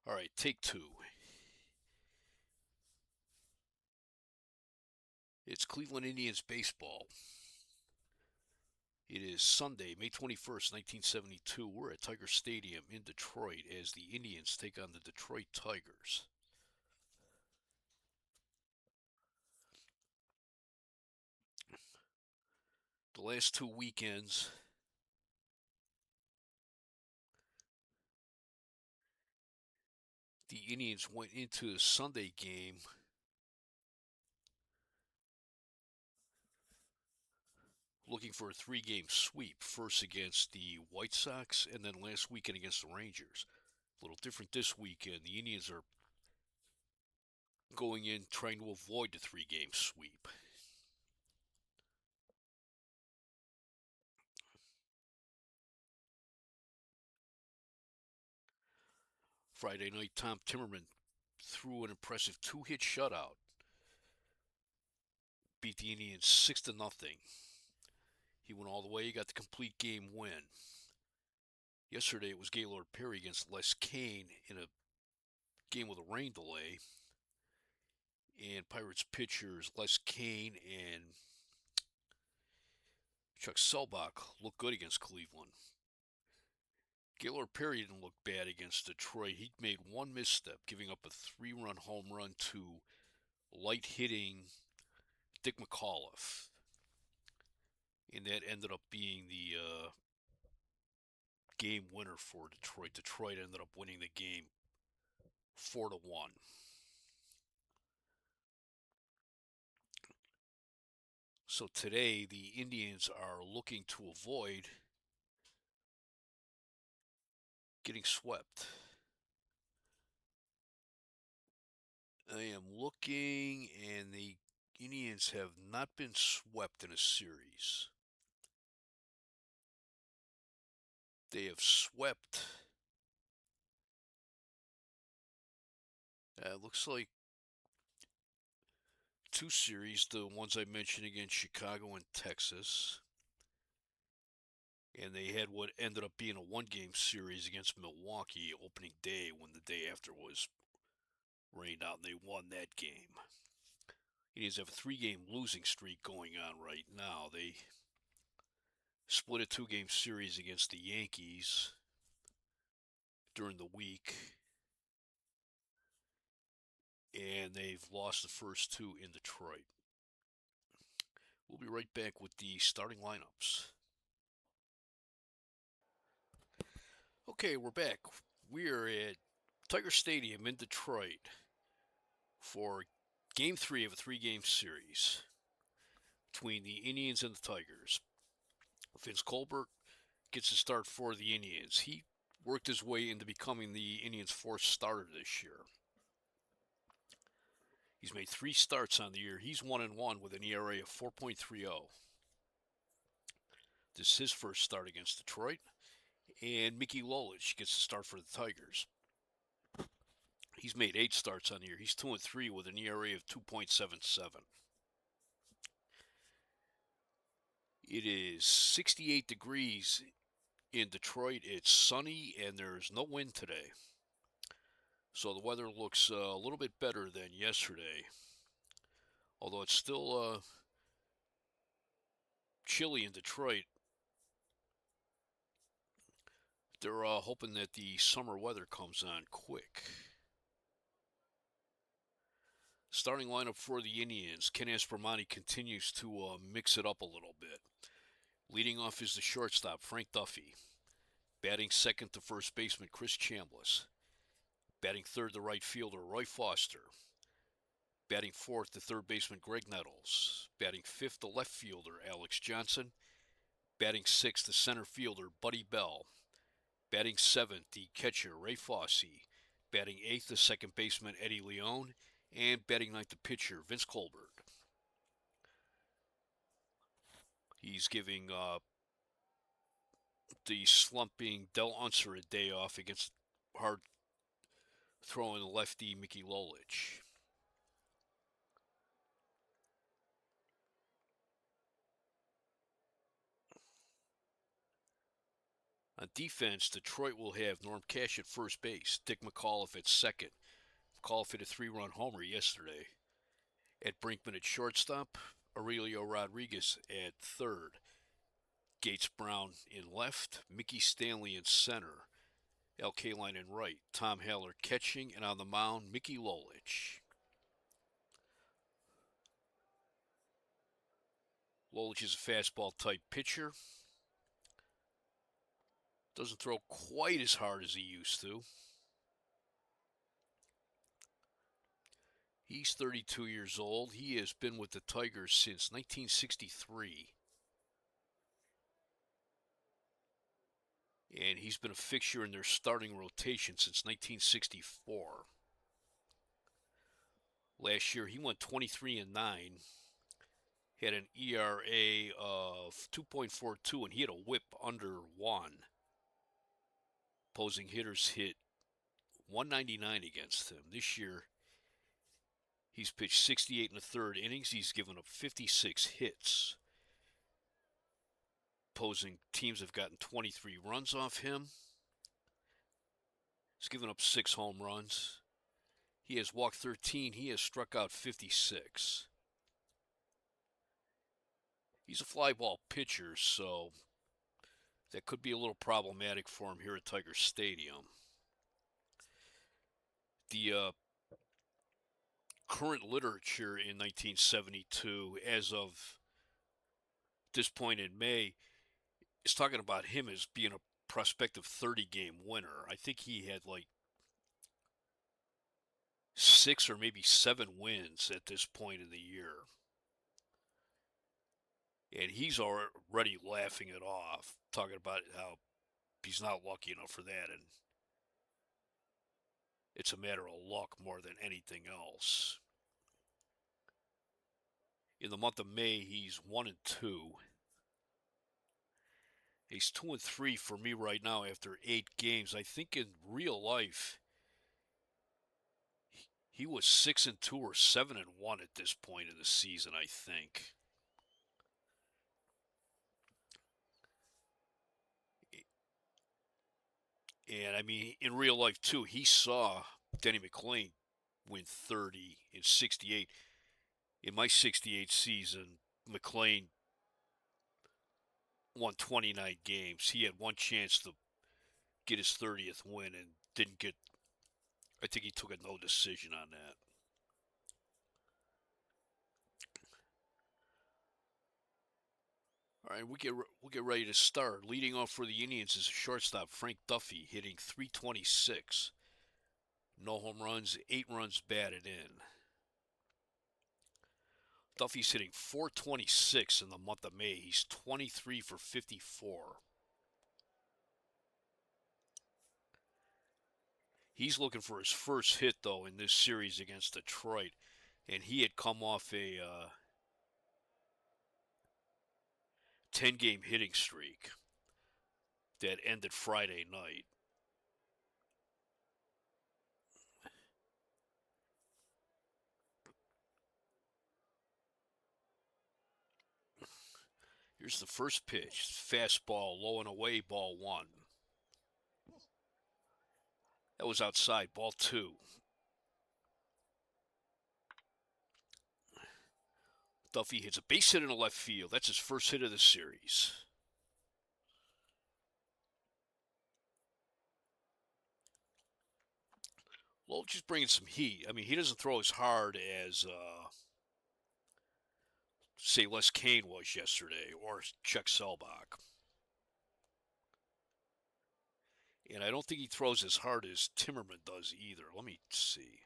All right, take two. It's Cleveland Indians baseball. It is Sunday, May 21st, 1972. We're at Tiger Stadium in Detroit as the Indians take on the Detroit Tigers. The last two weekends, the Indians went into the Sunday game looking for a three-game sweep, first against the White Sox and then last weekend against the Rangers. A little different this weekend. The Indians are going in trying to avoid the three-game sweep. Friday night, Tom Timmerman threw an impressive two-hit shutout, beat the Indians 6-0. He went all the way. He got the complete game win. Yesterday it was Gaylord Perry against Les Cain in a game with a rain delay. And Pirates pitchers Les Cain and Chuck Selbach looked good against Cleveland. Gaylord Perry didn't look bad against Detroit. He made one misstep, giving up a three-run home run to light-hitting Dick McAuliffe. And that ended up being the game winner for Detroit. Detroit ended up winning the game 4-1. So today the Indians are looking to avoid getting swept. I am looking, and the Indians have not been swept in a series. They have swept, looks like two series, the ones I mentioned against Chicago and Texas. And they had what ended up being a one-game series against Milwaukee opening day when the day after was rained out, and they won that game. Indians have a three-game losing streak going on right now. They split a two-game series against the Yankees during the week, and they've lost the first two in Detroit. We'll be right back with the starting lineups. Okay, we're back. We're at Tiger Stadium in Detroit for Game 3 of a three-game series between the Indians and the Tigers. Vince Colbert gets a start for the Indians. He worked his way into becoming the Indians' fourth starter this year. He's made three starts on the year. He's 1-1 with an ERA of 4.30. This is his first start against Detroit. And Mickey Lolich gets the start for the Tigers. He's made 8 starts on the year. He's 2-3 with an ERA of 2.77. It is 68 degrees in Detroit. It's sunny and there's no wind today. So the weather looks a little bit better than yesterday. Although it's still chilly in Detroit. They're hoping that the summer weather comes on quick. Starting lineup for the Indians, Ken Aspromonte continues to mix it up a little bit. Leading off is the shortstop, Frank Duffy. Batting second to first baseman, Chris Chambliss. Batting third to right fielder, Roy Foster. Batting fourth to third baseman, Greg Nettles. Batting fifth to left fielder, Alex Johnson. Batting sixth to center fielder, Buddy Bell. Batting seventh, the catcher, Ray Fosse. Batting eighth, the second baseman, Eddie Leone. And batting ninth, the pitcher, Vince Colbert. He's giving the slumping Del Unser a day off against hard throwing lefty Mickey Lolich. On defense, Detroit will have Norm Cash at first base, Dick McAuliffe at second. McAuliffe hit a 3-run homer yesterday. At Brinkman at shortstop, Aurelio Rodriguez at third. Gates Brown in left, Mickey Stanley in center, Al Kaline in right, Tom Haller catching, and on the mound, Mickey Lolich. Lolich is a fastball type pitcher. Doesn't throw quite as hard as he used to. He's 32 years old. He has been with the Tigers since 1963. And he's been a fixture in their starting rotation since 1964. Last year, he went 23-9, had an ERA of 2.42, and he had a whip under 1. Opposing hitters hit 199 against him. This year, he's pitched 68 in the third innings. He's given up 56 hits. Opposing teams have gotten 23 runs off him. He's given up 6 home runs. He has walked 13. He has struck out 56. He's a fly ball pitcher, so that could be a little problematic for him here at Tiger Stadium. The current literature in 1972, as of this point in May, is talking about him as being a prospective 30-game winner. I think he had like 6 or maybe 7 wins at this point in the year. And he's already laughing it off, talking about how he's not lucky enough for that, and it's a matter of luck more than anything else. In the month of May, he's 1-2. He's 2-3 for me right now after 8 games. I think in real life, he was 6-2 or 7-1 at this point in the season, I think. And I mean, in real life too, he saw Denny McLain win 30 in 68. In my 68 season, McLain won 29 games. He had one chance to get his 30th win and didn't get. I think he took a no decision on that. All right, we'll get ready to start. Leading off for the Indians is a shortstop, Frank Duffy, hitting .326. No home runs, 8 runs batted in. Duffy's hitting .426 in the month of May. He's 23 for 54. He's looking for his first hit, though, in this series against Detroit. And he had come off a 10-game hitting streak that ended Friday night. Here's the first pitch. Fastball, low and away, ball 1. That was outside, ball 2. Duffy hits a base hit in the left field. That's his first hit of the series. Lolich is bringing some heat. I mean, he doesn't throw as hard as, say, Les Kane was yesterday, or Chuck Selbach. And I don't think he throws as hard as Timmerman does either. Let me see.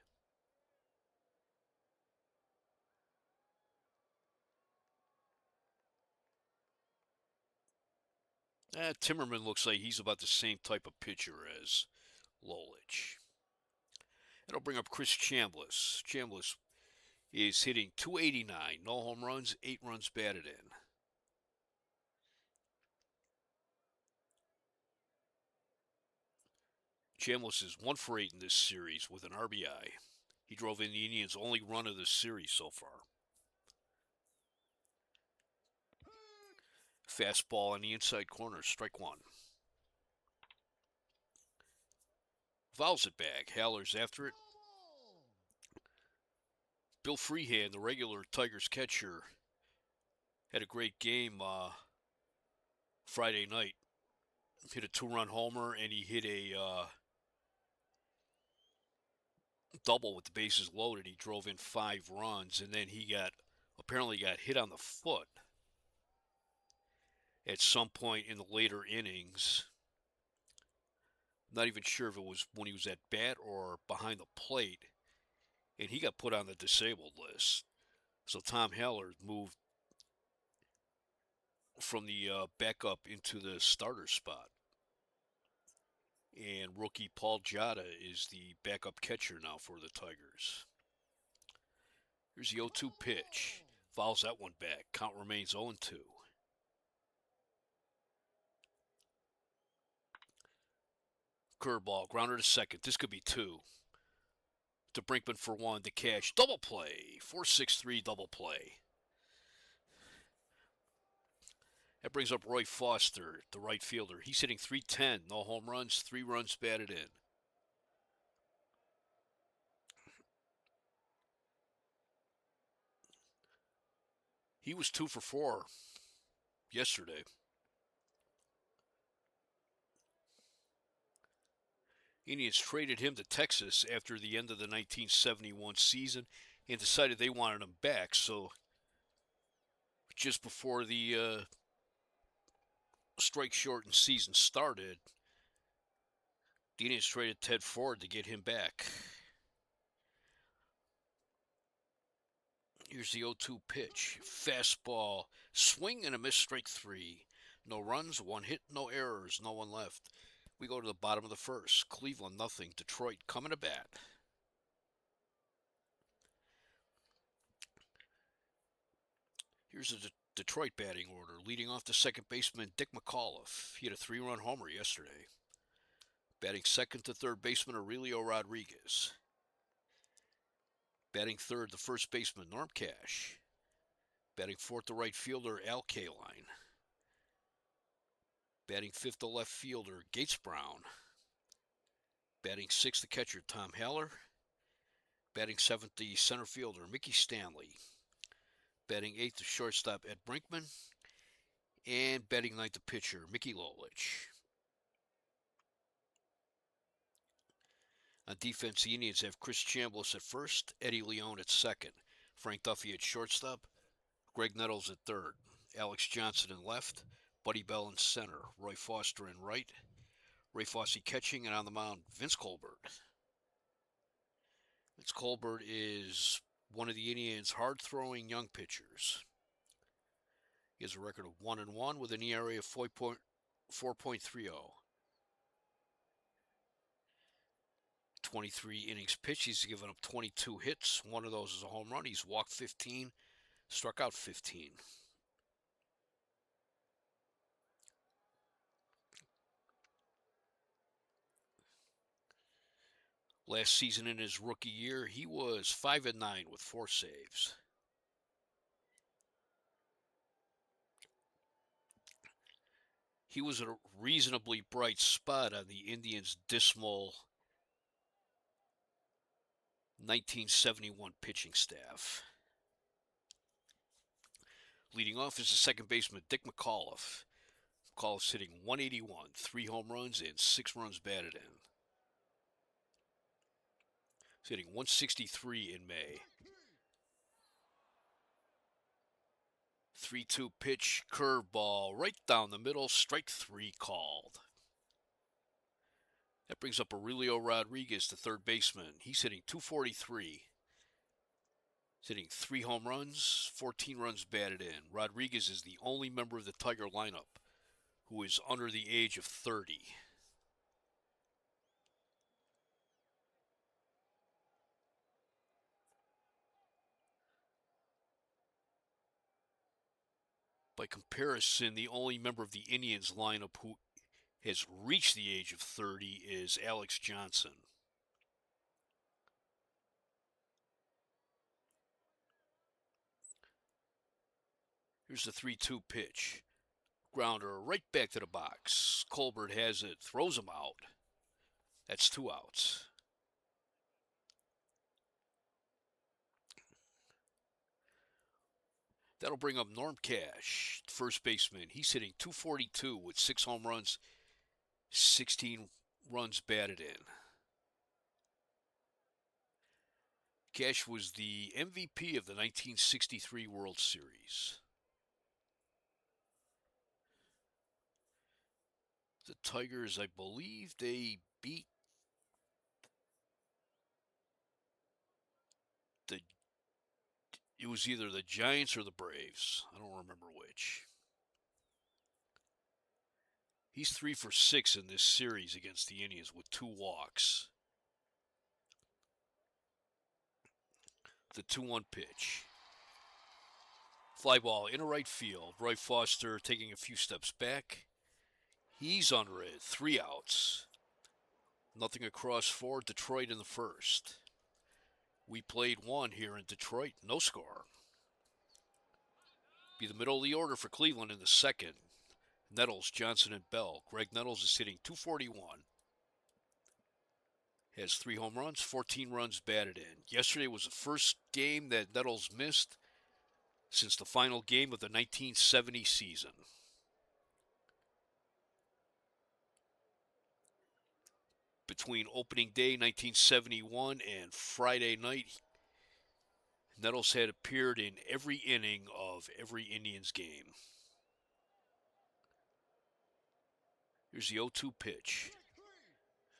Timmerman looks like he's about the same type of pitcher as Lolich. And I'll bring up Chris Chambliss. Chambliss is hitting .289. No home runs, 8 runs batted in. Chambliss is 1 for 8 in this series with an RBI. He drove in the Indians' only run of this series so far. Fastball on the inside corner, strike 1. Fouls it back. Haller's after it. Bill Freehan, the regular Tigers catcher, had a great game Friday night. Hit a 2-run homer, and he hit a double with the bases loaded. He drove in 5 runs, and then he apparently got hit on the foot at some point in the later innings. Not even sure if it was when he was at bat or behind the plate, and he got put on the disabled list. So Tom Haller moved from the backup into the starter spot. And rookie Paul Giada is the backup catcher now for the Tigers. Here's the 0-2 pitch. Fouls that one back. Count remains 0-2. Curveball, grounder to second. This could be 2. To Brinkman for 1. To Cash. Double play. 4-6-3 double play. That brings up Roy Foster, the right fielder. He's hitting .310. No home runs, 3 runs batted in. He was 2 for 4 yesterday. Indians traded him to Texas after the end of the 1971 season and decided they wanted him back. So just before the strike shortened season started, the Indians traded Ted Ford to get him back. Here's the 0-2 pitch. Fastball. Swing and a miss, strike 3. No runs, 1 hit, no errors, no one left. We go to the bottom of the first. Cleveland, nothing. Detroit coming to bat. Here's the Detroit batting order. Leading off the second baseman, Dick McAuliffe. He had a 3-run homer yesterday. Batting second to third baseman, Aurelio Rodriguez. Batting third, the first baseman, Norm Cash. Batting fourth, the right fielder, Al Kaline. Batting fifth, the left fielder, Gates Brown. Batting sixth, the catcher, Tom Haller. Batting seventh, the center fielder, Mickey Stanley. Batting eighth, the shortstop, Ed Brinkman. And batting ninth, the pitcher, Mickey Lolich. On defense, the Indians have Chris Chambliss at first, Eddie Leone at second, Frank Duffy at shortstop, Greg Nettles at third, Alex Johnson in left, Buddy Bell in center, Roy Foster in right, Ray Fosse catching, and on the mound, Vince Colbert. Vince Colbert is one of the Indians' hard-throwing young pitchers. He has a record of 1-1 with an ERA of 4.30. 23 innings pitched. He's given up 22 hits. One of those is a home run. He's walked 15, struck out 15. Last season in his rookie year, he was 5-9 with 4 saves. He was a reasonably bright spot on the Indians' dismal 1971 pitching staff. Leading off is the second baseman, Dick McAuliffe. McAuliffe's hitting .181, 3 home runs and 6 runs batted in. He's hitting .163 in May. 3-2 pitch, curveball, right down the middle, strike 3 called. That brings up Aurelio Rodriguez, the third baseman. He's hitting .243. He's hitting 3 home runs, 14 runs batted in. Rodriguez is the only member of the Tiger lineup who is under the age of 30. By comparison, the only member of the Indians lineup who has reached the age of 30 is Alex Johnson. Here's the 3-2 pitch. Grounder right back to the box. Colbert has it, throws him out. That's 2 outs. That'll bring up Norm Cash, first baseman. He's hitting 242 with 6 home runs, 16 runs batted in. Cash was the MVP of the 1963 World Series. The Tigers, I believe they beat it was either the Giants or the Braves. I don't remember which. He's 3 for 6 in this series against the Indians with 2 walks. The 2-1 pitch. Fly ball into right field. Roy Foster taking a few steps back. He's under it. 3 outs. Nothing across for Detroit in the first. We played 1 here in Detroit. No score. Be the middle of the order for Cleveland in the second. Nettles, Johnson, and Bell. Greg Nettles is hitting 241. Has 3 home runs, 14 runs batted in. Yesterday was the first game that Nettles missed since the final game of the 1970 season. Between opening day 1971 and Friday night, Nettles had appeared in every inning of every Indians game. Here's the 0-2 pitch.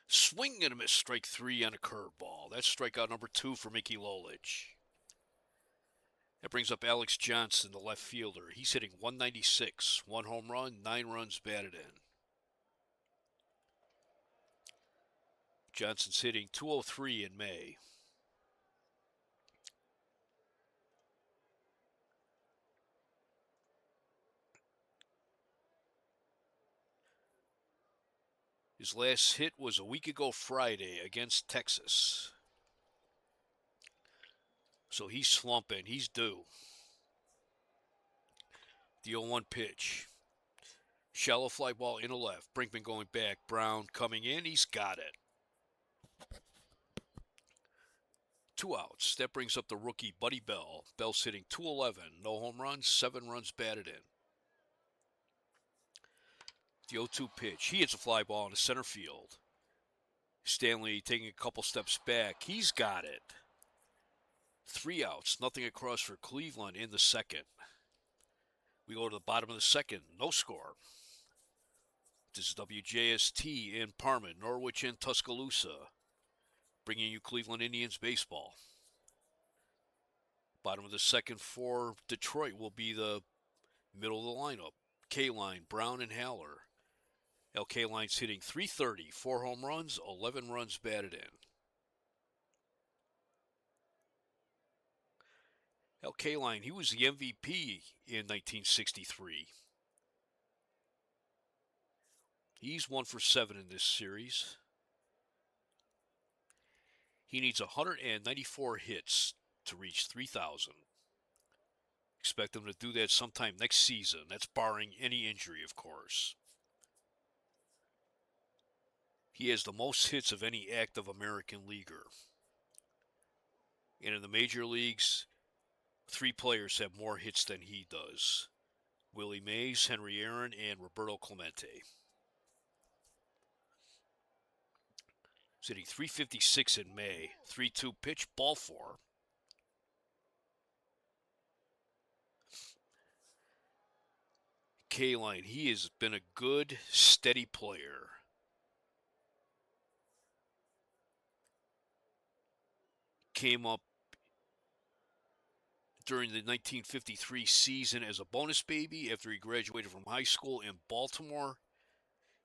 Swing and a miss, strike 3 on a curveball. That's strikeout number 2 for Mickey Lolich. That brings up Alex Johnson, the left fielder. He's hitting 196, 1 home run, 9 runs batted in. Johnson's hitting 203 in May. His last hit was a week ago Friday against Texas. So he's slumping. He's due. The 0-1 pitch. Shallow fly ball into left. Brinkman going back. Brown coming in. He's got it. 2 outs. That brings up the rookie Buddy Bell. Bell's hitting 211. No home runs. 7 runs batted in. The 0-2 pitch. He hits a fly ball into center field. Stanley taking a couple steps back. He's got it. 3 outs. Nothing across for Cleveland in the second. We go to the bottom of the second. No score. This is WJST in Parma, Norwich, and Tuscaloosa, bringing you Cleveland Indians baseball. Bottom of the second for Detroit will be the middle of the lineup. K-Line, Brown, and Haller. LK Line's hitting 330, 4 home runs, 11 runs batted in. LK Line, he was the MVP in 1963. He's 1 for 7 in this series. He needs 194 hits to reach 3,000. Expect him to do that sometime next season. That's barring any injury, of course. He has the most hits of any active American leaguer. And in the major leagues, 3 players have more hits than he does. Willie Mays, Henry Aaron, and Roberto Clemente. He's hitting 356 in May. 3-2 pitch, ball 4. K-Line, he has been a good, steady player. Came up during the 1953 season as a bonus baby after he graduated from high school in Baltimore,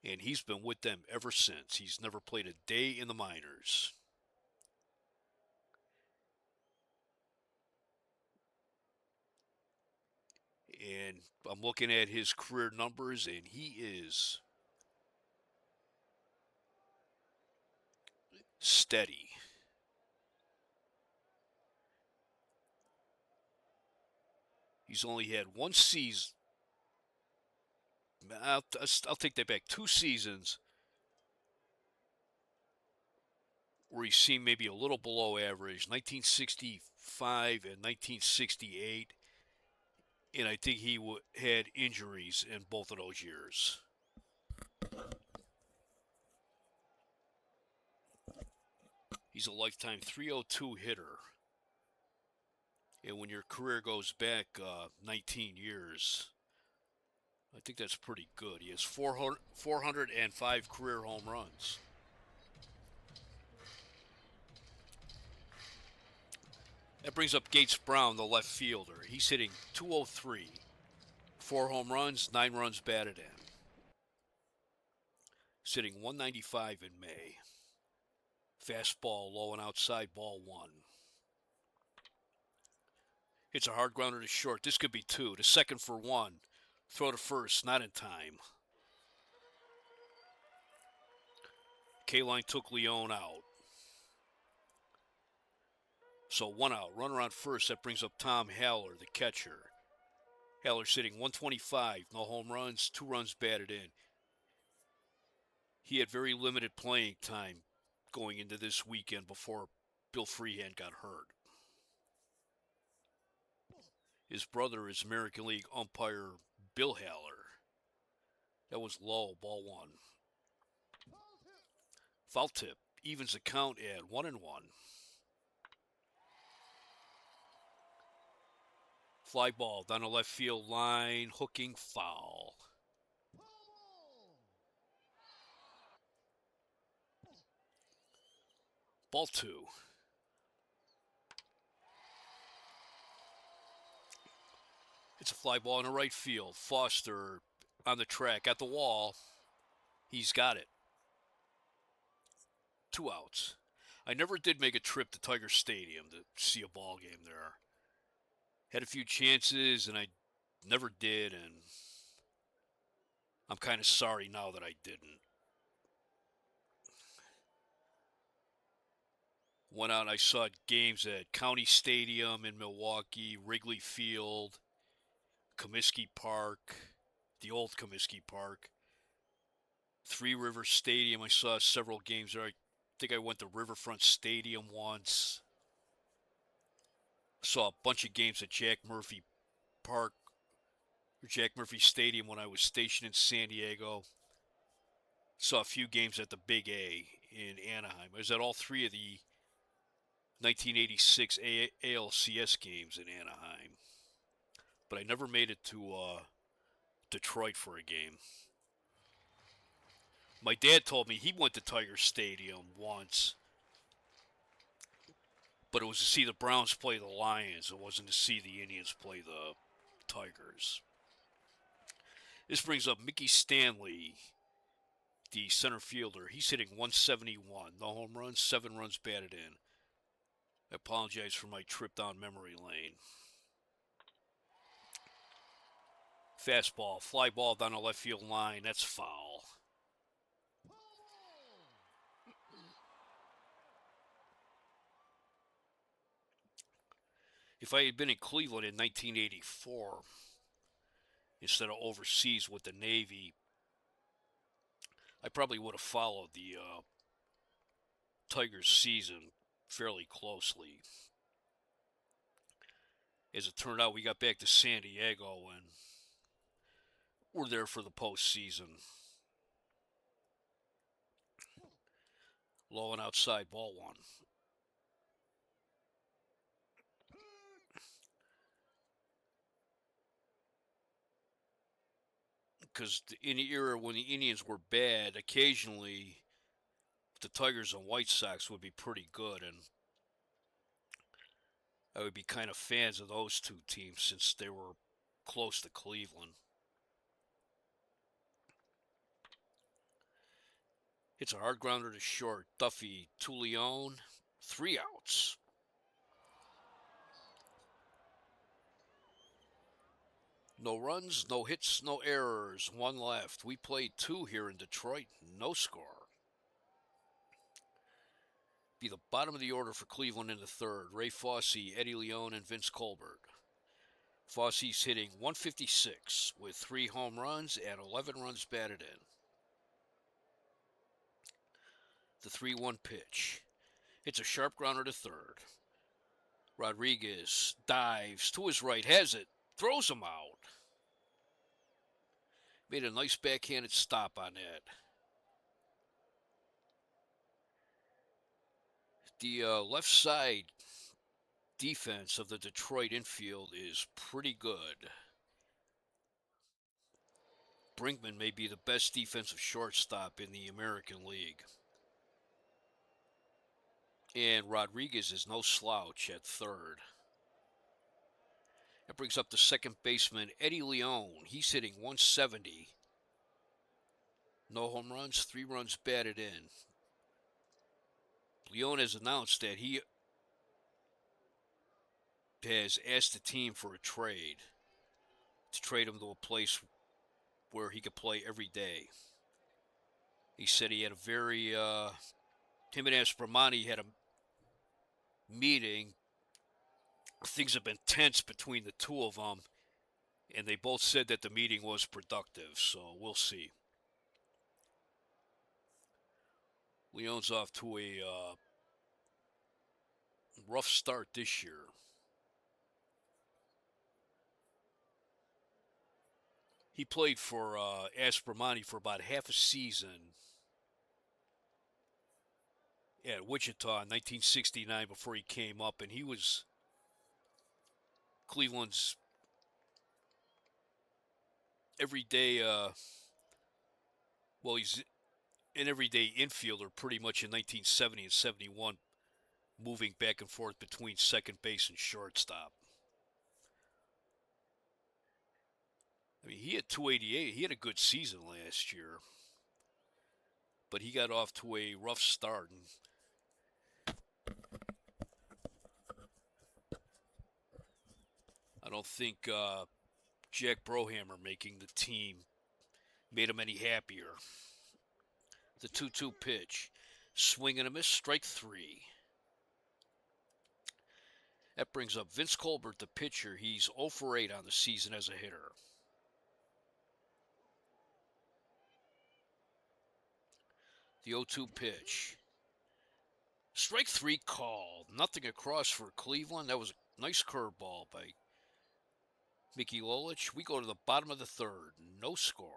and he's been with them ever since. He's never played a day in the minors. And I'm looking at his career numbers, and he is steady. He's only had 1 season. I'll take that back. 2 seasons where he seemed maybe a little below average, 1965 and 1968, and I think he had injuries in both of those years. He's a lifetime 302 hitter. And when your career goes back 19 years, I think that's pretty good. He has 405 career home runs. That brings up Gates Brown, the left fielder. He's hitting 203. 4 home runs, 9 runs batted in. Sitting 195 in May. Fastball low and outside, ball 1. Hits a hard grounder to short. This could be 2. To second for 1. Throw to first, not in time. K-Line took Leone out. So 1 out. Runner on first. That brings up Tom Haller, the catcher. Haller sitting 125. No home runs, 2 runs batted in. He had very limited playing time going into this weekend before Bill Freehand got hurt. His brother is American League umpire Bill Haller. That was low, ball 1. Foul tip evens the count at 1-1. Fly ball down the left field line, hooking foul. Ball 2. It's a fly ball in the right field. Foster on the track at the wall. He's got it. 2 outs. I never did make a trip to Tiger Stadium to see a ball game there. Had a few chances and I never did, and I'm kind of sorry now that I didn't. Went out and I saw games at County Stadium in Milwaukee, Wrigley Field, Comiskey Park, the old Comiskey Park, Three Rivers Stadium. I saw several games there. I think I went to Riverfront Stadium once. Saw a bunch of games at Jack Murphy Park, or Jack Murphy Stadium when I was stationed in San Diego. Saw a few games at the Big A in Anaheim. I was at all 3 of the 1986 ALCS games in Anaheim. But I never made it to Detroit for a game. My dad told me he went to Tiger Stadium once, but it was to see the Browns play the Lions. It wasn't to see the Indians play the Tigers. This brings up Mickey Stanley, the center fielder. He's hitting 171. No home runs, 7 runs batted in. I apologize for my trip down memory lane. Fastball, fly ball down the left field line. That's foul. If I had been in Cleveland in 1984, instead of overseas with the Navy, I probably would have followed the Tigers season fairly closely. As it turned out, we got back to San Diego and we're there for the postseason. Low and outside, ball 1. Because in the era when the Indians were bad, occasionally the Tigers and White Sox would be pretty good, and I would be kind of fans of those 2 teams since they were close to Cleveland. It's a hard grounder to short. Duffy to Leone, 3 outs. No runs, no hits, no errors. 1 left. We played 2 here in Detroit. No score. Be the bottom of the order for Cleveland in the 3rd. Ray Fosse, Eddie Leone, and Vince Colbert. Fosse's hitting 156 with 3 home runs and 11 runs batted in. The 3-1 pitch. Hits a sharp grounder to third. Rodriguez dives to his right, has it, throws him out. Made a nice backhanded stop on that. The left side defense of the Detroit infield is pretty good. Brinkman may be the best defensive shortstop in the American League. And Rodriguez is no slouch at third. That brings up the second baseman, Eddie Leon. He's hitting 170. No home runs, 3 runs batted in. Leon has announced that he has asked the team for a trade, to trade him to a place where he could play every day. He said he had a very, him and Aspromani had a meeting. Things have been tense between the two of them, and they both said that the meeting was productive, so we'll see. Leon's off to a rough start this year. He played for Aspromani for about half a season at Wichita in 1969 before he came up, and he was Cleveland's everyday, he's an everyday infielder pretty much in 1970 and 71, moving back and forth between second base and shortstop. I mean, he had 288. He had a good season last year, but he got off to a rough start. And I don't think Jack Brohammer making the team made him any happier. The 2-2 pitch. Swing and a miss, strike 3. That brings up Vince Colbert, the pitcher. He's 0 for 8 on the season as a hitter. The 0-2 pitch. Strike 3 called. Nothing across for Cleveland. That was a nice curveball by Mickey Lolich. We go to the bottom of the third. No score.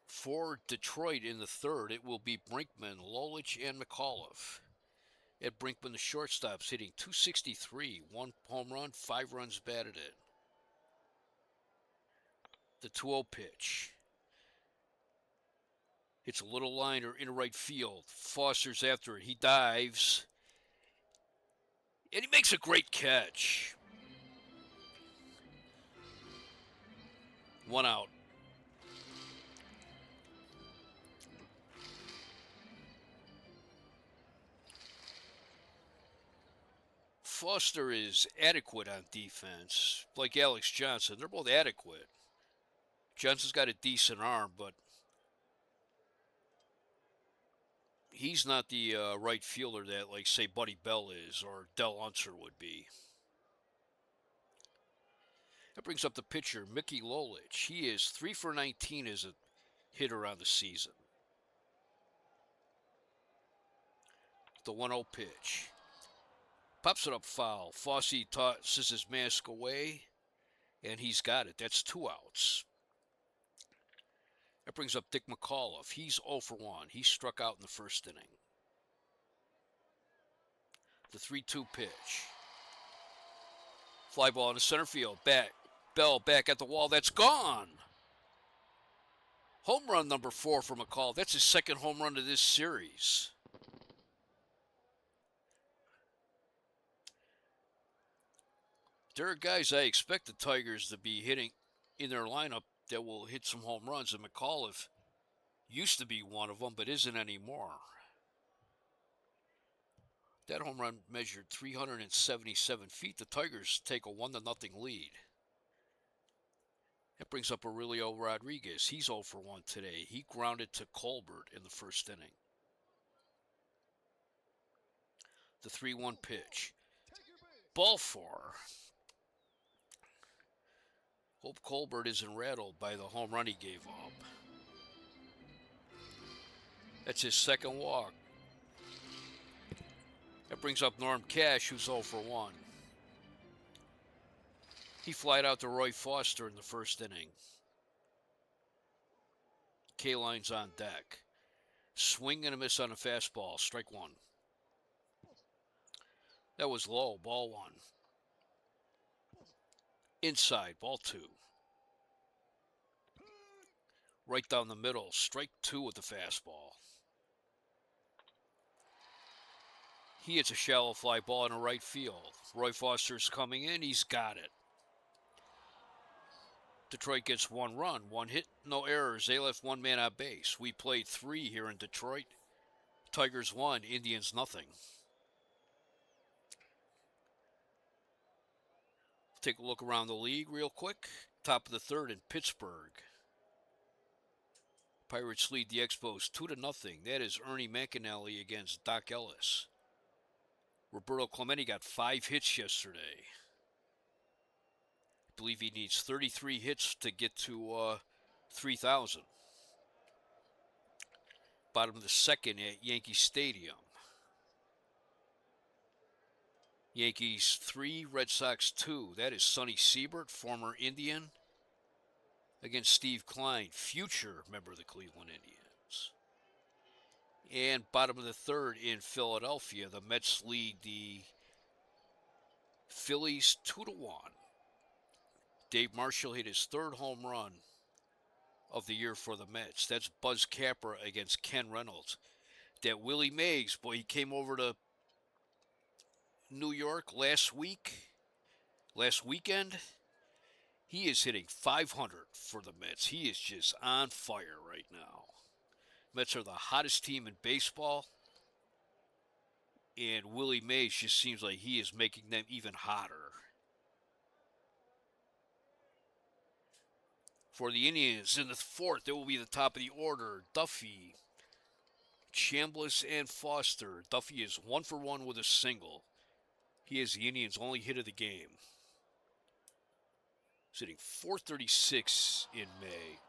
For Detroit in the third, it will be Brinkman, Lolich, and McAuliffe. Ed Brinkman, the shortstop's hitting .263, 1 home run, 5 runs batted in. The 2-0 pitch. It's a little liner in right field. Foster's after it. He dives. And he makes a great catch. 1 out. Foster is adequate on defense, like Alex Johnson. They're both adequate. Johnson's got a decent arm, but he's not the right fielder that, like, say, Buddy Bell is or Del Unser would be. That brings up the pitcher, Mickey Lolich. He is 3 for 19 as a hitter on the season. The 1-0 pitch. Pops it up foul. Fosse tosses his mask away, and he's got it. That's 2 outs. That brings up Dick McAuliffe. He's 0 for 1. He struck out in the first inning. The 3-2 pitch. Fly ball in the center field. Bell back at the wall. That's gone. Home run number 4 for McAuliffe. That's his second home run of this series. There are guys I expect the Tigers to be hitting in their lineup that will hit some home runs, and McAuliffe used to be one of them, but isn't anymore. That home run measured 377 feet. The Tigers take a 1-0 lead. That brings up Aurelio Rodriguez. He's 0 for 1 today. He grounded to Colbert in the first inning. The 3-1 pitch. Ball 4. Hope Colbert isn't rattled by the home run he gave up. That's his second walk. That brings up Norm Cash, who's 0 for 1. He flied out to Roy Foster in the first inning. K-Line's on deck. Swing and a miss on a fastball. Strike one. That was low. Ball one. Inside. Ball two. Right down the middle. Strike two with the fastball. He hits a shallow fly ball in the right field. Roy Foster's coming in. He's got it. Detroit gets one run, one hit, no errors. They left one man on base. We played 3 here in Detroit. Tigers 1, Indians nothing. Take a look around the league real quick. Top of the third in Pittsburgh. Pirates lead the Expos 2-0. That is Ernie McAnally against Doc Ellis. Roberto Clemente got 5 hits yesterday. I believe he needs 33 hits to get to 3,000. Bottom of the second at Yankee Stadium. Yankees 3, Red Sox 2. That is Sonny Siebert, former Indian, against Steve Klein, future member of the Cleveland Indians. And bottom of the third in Philadelphia, the Mets lead the Phillies 2-1. Dave Marshall hit his 3rd home run of the year for the Mets. That's Buzz Capra against Ken Reynolds. That Willie Mays, boy, he came over to New York last weekend. He is hitting 500 for the Mets. He is just on fire right now. Mets are the hottest team in baseball. And Willie Mays just seems like he is making them even hotter. For the Indians, in the 4th, it will be the top of the order. Duffy, Chambliss, and Foster. Duffy is 1 for 1 with a single. He is the Indians' only hit of the game. Sitting 436 in May.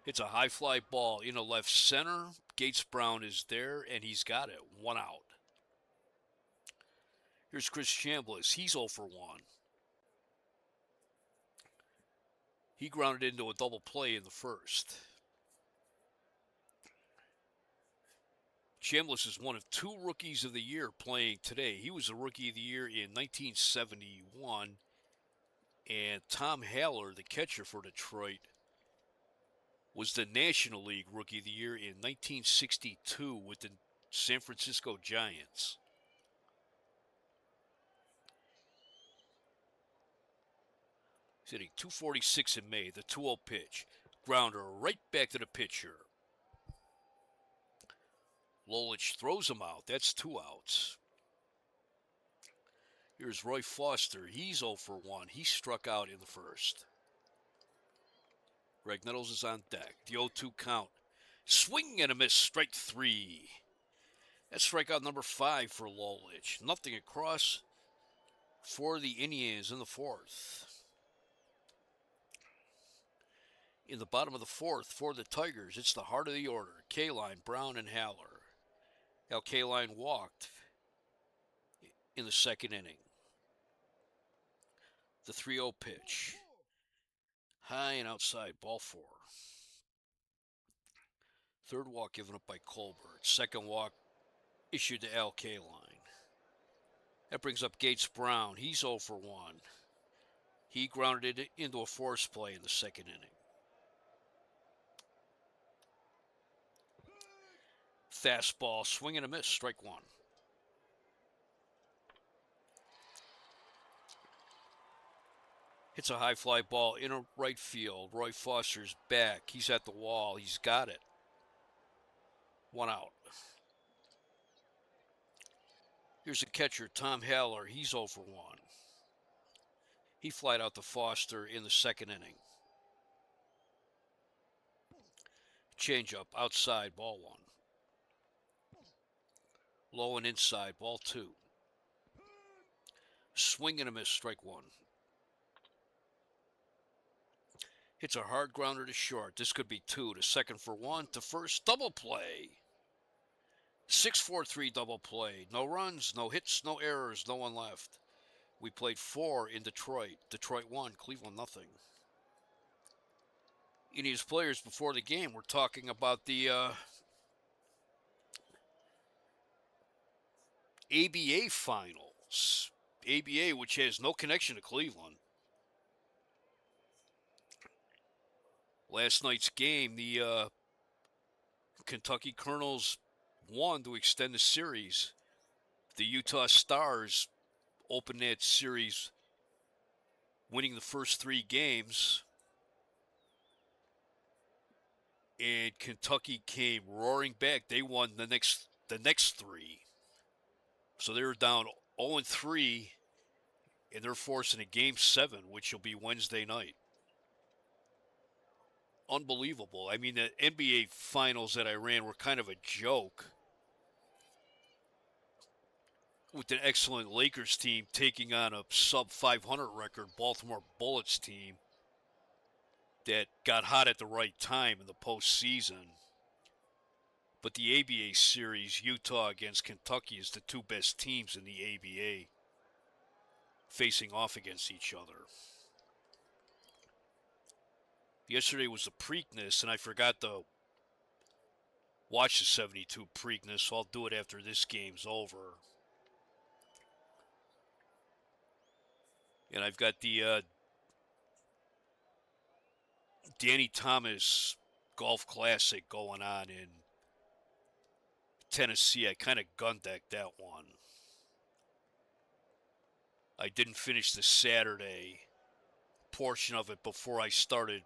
It's a high fly ball in the left center. Gates Brown is there, and he's got it. 1 out. Here's Chris Chambliss. He's 0 for 1. He grounded into a double play in the first. Chambliss is one of 2 rookies of the year playing today. He was a rookie of the year in 1971. And Tom Haller, the catcher for Detroit, was the National League Rookie of the Year in 1962 with the San Francisco Giants. He's hitting 246 in May, the 2-0 pitch. Grounder right back to the pitcher. Lolich throws him out. That's 2 outs. Here's Roy Foster. He's 0 for 1. He struck out in the first. Greg Nettles is on deck. The 0-2 count. Swing and a miss. Strike 3. That's strikeout number 5 for Lolich. Nothing across for the Indians in the 4th. In the bottom of the 4th for the Tigers, it's the heart of the order. K-Line, Brown, and Haller. Now K-Line walked in the second inning. The 3-0 pitch. High and outside, ball 4. Third walk given up by Colbert. Second walk issued to Al K-Line. That brings up Gates Brown. He's 0 for 1. He grounded it into a force play in the second inning. Fastball, swing and a miss, strike 1. Hits a high fly ball in a right field. Roy Foster's back. He's at the wall. He's got it. 1 out. Here's the catcher, Tom Haller. He's 0 for 1. He flied out to Foster in the second inning. Changeup outside, ball 1. Low and inside, ball 2. Swing and a miss, strike 1. Hits a hard grounder to short. This could be two. To second for one. To first. Double play. 6-4-3 double play. No runs, no hits, no errors, no one left. We played 4 in Detroit. Detroit won. Cleveland nothing. Indians players before the game were talking about the ABA finals. ABA, which has no connection to Cleveland. Last night's game, the Kentucky Colonels won to extend the series. The Utah Stars opened that series winning the first 3 games. And Kentucky came roaring back. They won the next 3. So they were down 0-3, and they're forcing a game 7, which will be Wednesday night. Unbelievable. I mean, the NBA finals that I ran were kind of a joke, with an excellent Lakers team taking on a sub 500 record Baltimore Bullets team that got hot at the right time in the postseason. But the ABA series, Utah against Kentucky, is the 2 best teams in the ABA facing off against each other. Yesterday was the Preakness, and I forgot to watch the 72 Preakness, so I'll do it after this game's over. And I've got the Danny Thomas Golf Classic going on in Tennessee. I kind of gun decked that one. I didn't finish the Saturday portion of it before I started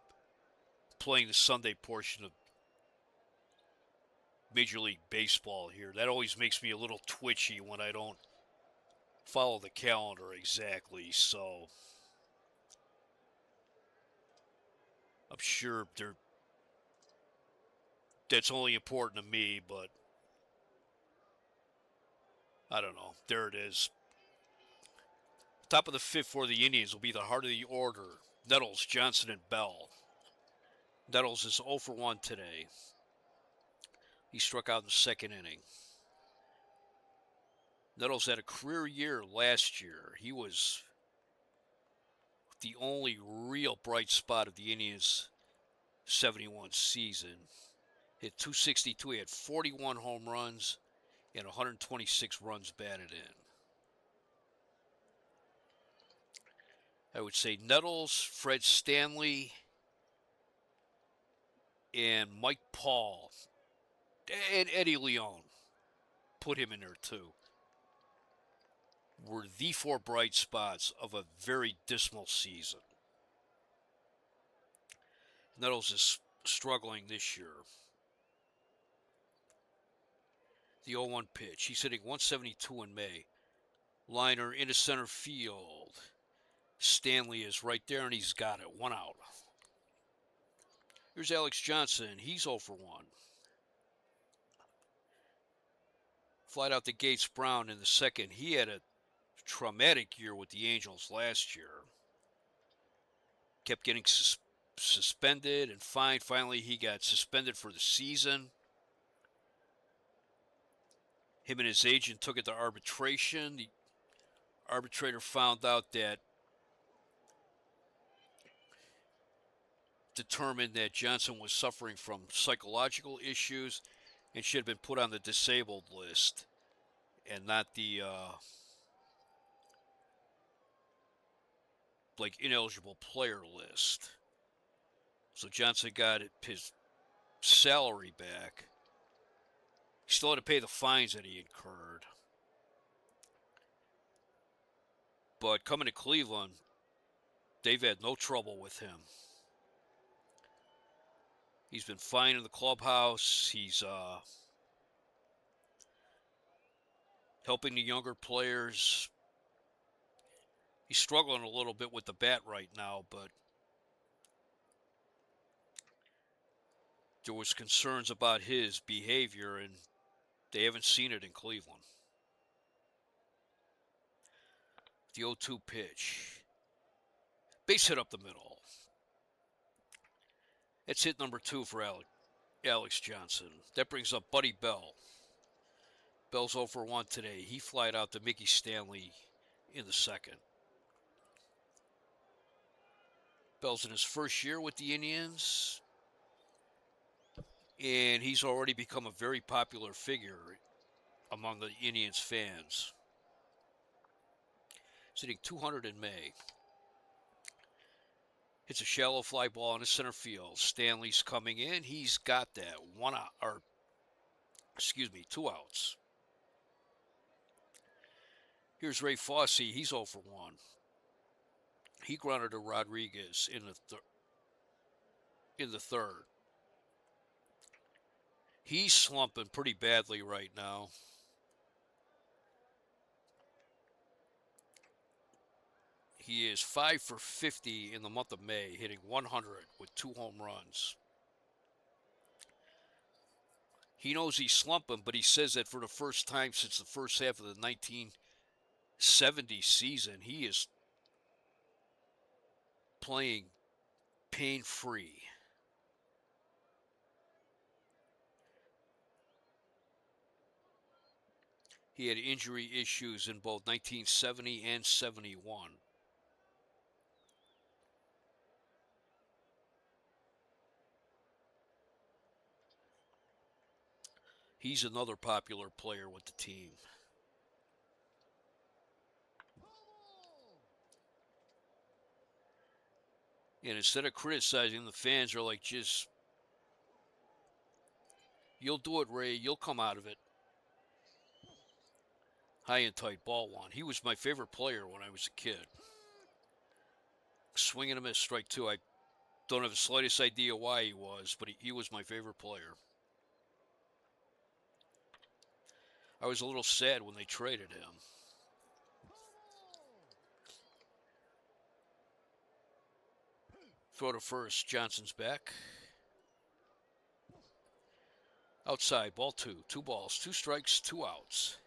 playing the Sunday portion of Major League Baseball here. That always makes me a little twitchy when I don't follow the calendar exactly, so I'm sure that's only important to me, but I don't know. There it is. Top of the 5th for the Indians will be the heart of the order. Nettles, Johnson, and Bell. Nettles is 0 for 1 today. He struck out in the 2nd inning. Nettles had a career year last year. He was the only real bright spot of the Indians' 71 season. Hit .262. He had 41 home runs and 126 runs batted in. I would say Nettles, Fred Stanley, and Mike Paul, and Eddie Leone, put him in there too, were the 4 bright spots of a very dismal season. Nettles is struggling this year. The 0-1 pitch. He's hitting 172 in May. Liner into center field. Stanley is right there, and he's got it. 1 out. Here's Alex Johnson. He's 0 for 1. Flied out to Gates Brown in the 2nd. He had a traumatic year with the Angels last year. Kept getting suspended and fined. Finally, he got suspended for the season. Him and his agent took it to arbitration. The arbitrator found out that, determined that Johnson was suffering from psychological issues and should have been put on the disabled list and not the ineligible player list. So Johnson got his salary back. He still had to pay the fines that he incurred. But coming to Cleveland, they've had no trouble with him. He's been fine in the clubhouse. He's helping the younger players. He's struggling a little bit with the bat right now, but there was concerns about his behavior, and they haven't seen it in Cleveland. The 0-2 pitch. Base hit up the middle. That's hit number 2 for Alex Johnson. That brings up Buddy Bell. Bell's 0 for 1 today. He flied out to Mickey Stanley in the second. Bell's in his first year with the Indians, and he's already become a very popular figure among the Indians fans. He's hitting 200 in May. Hits a shallow fly ball into center field. Stanley's coming in. He's got that. 2 outs. Here's Ray Fosse. He's 0 for 1. He grounded to Rodriguez in the third. He's slumping pretty badly right now. He is 5 for 50 in the month of May, hitting 100 with 2 home runs. He knows he's slumping, but he says that for the first time since the first half of the 1970 season, he is playing pain-free. He had injury issues in both 1970 and 71. He's another popular player with the team. And instead of criticizing, the fans are like, just, you'll do it, Ray. You'll come out of it. High and tight, ball 1. He was my favorite player when I was a kid. Swing and a miss, strike 2. I don't have the slightest idea why he was, but he was my favorite player. I was a little sad when they traded him. Throw to first. Johnson's back. Outside, ball 2. 2 balls, 2 strikes, 2 outs.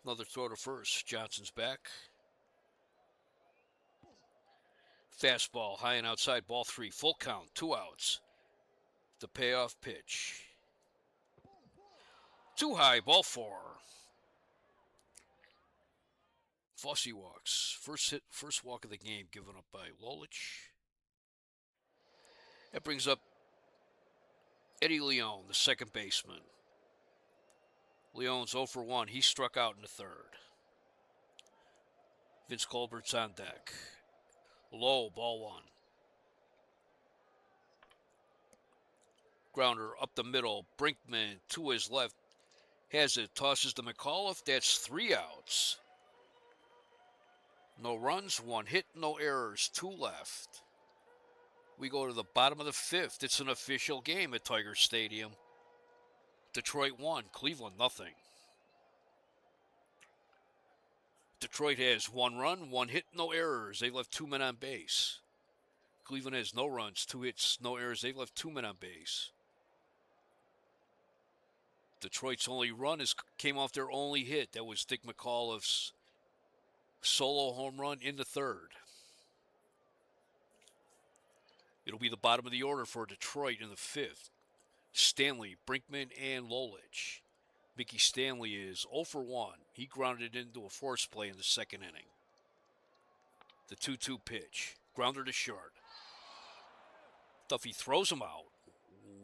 Another throw to first. Johnson's back. Fastball, high and outside, ball 3. Full count, 2 outs. The payoff pitch. Too high, ball 4. Fosse walks. First walk of the game given up by Lolich. That brings up Eddie Leon, the second baseman. Leon's 0 for 1. He struck out in the third. Vince Colbert's on deck. Low, ball 1. Grounder up the middle. Brinkman to his left. Has it. Tosses to McAuliffe. That's 3 outs. No runs, 1 hit, no errors, 2 left. We go to the bottom of the 5th. It's an official game at Tiger Stadium. Detroit 1, Cleveland nothing. Detroit has 1 run, 1 hit, no errors. They left 2 men on base. Cleveland has no runs, 2 hits, no errors. They left 2 men on base. Detroit's only run came off their only hit. That was Dick McAuliffe's solo home run in the third. It'll be the bottom of the order for Detroit in the 5th. Stanley, Brinkman, and Lolich. Mickey Stanley is 0 for 1. He grounded it into a force play in the second inning. The 2-2 pitch. Grounder to short. Duffy throws him out.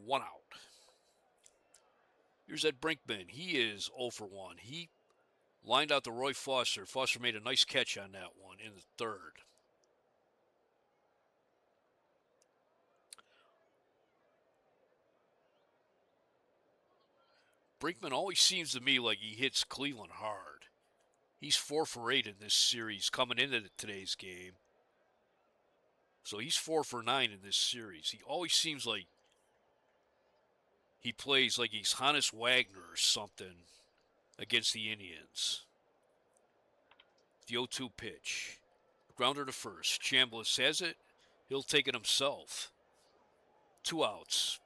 1 out. Here's Ed Brinkman. He is 0 for 1. He lined out to Roy Foster. Foster made a nice catch on that one in the third. Brinkman always seems to me like he hits Cleveland hard. He's 4 for 8 in this series coming into today's game. So he's 4 for 9 in this series. He always seems like he plays like he's Hannes Wagner or something against the Indians. The 0-2 pitch. Grounder to first. Chambliss has it. He'll take it himself. 2 outs.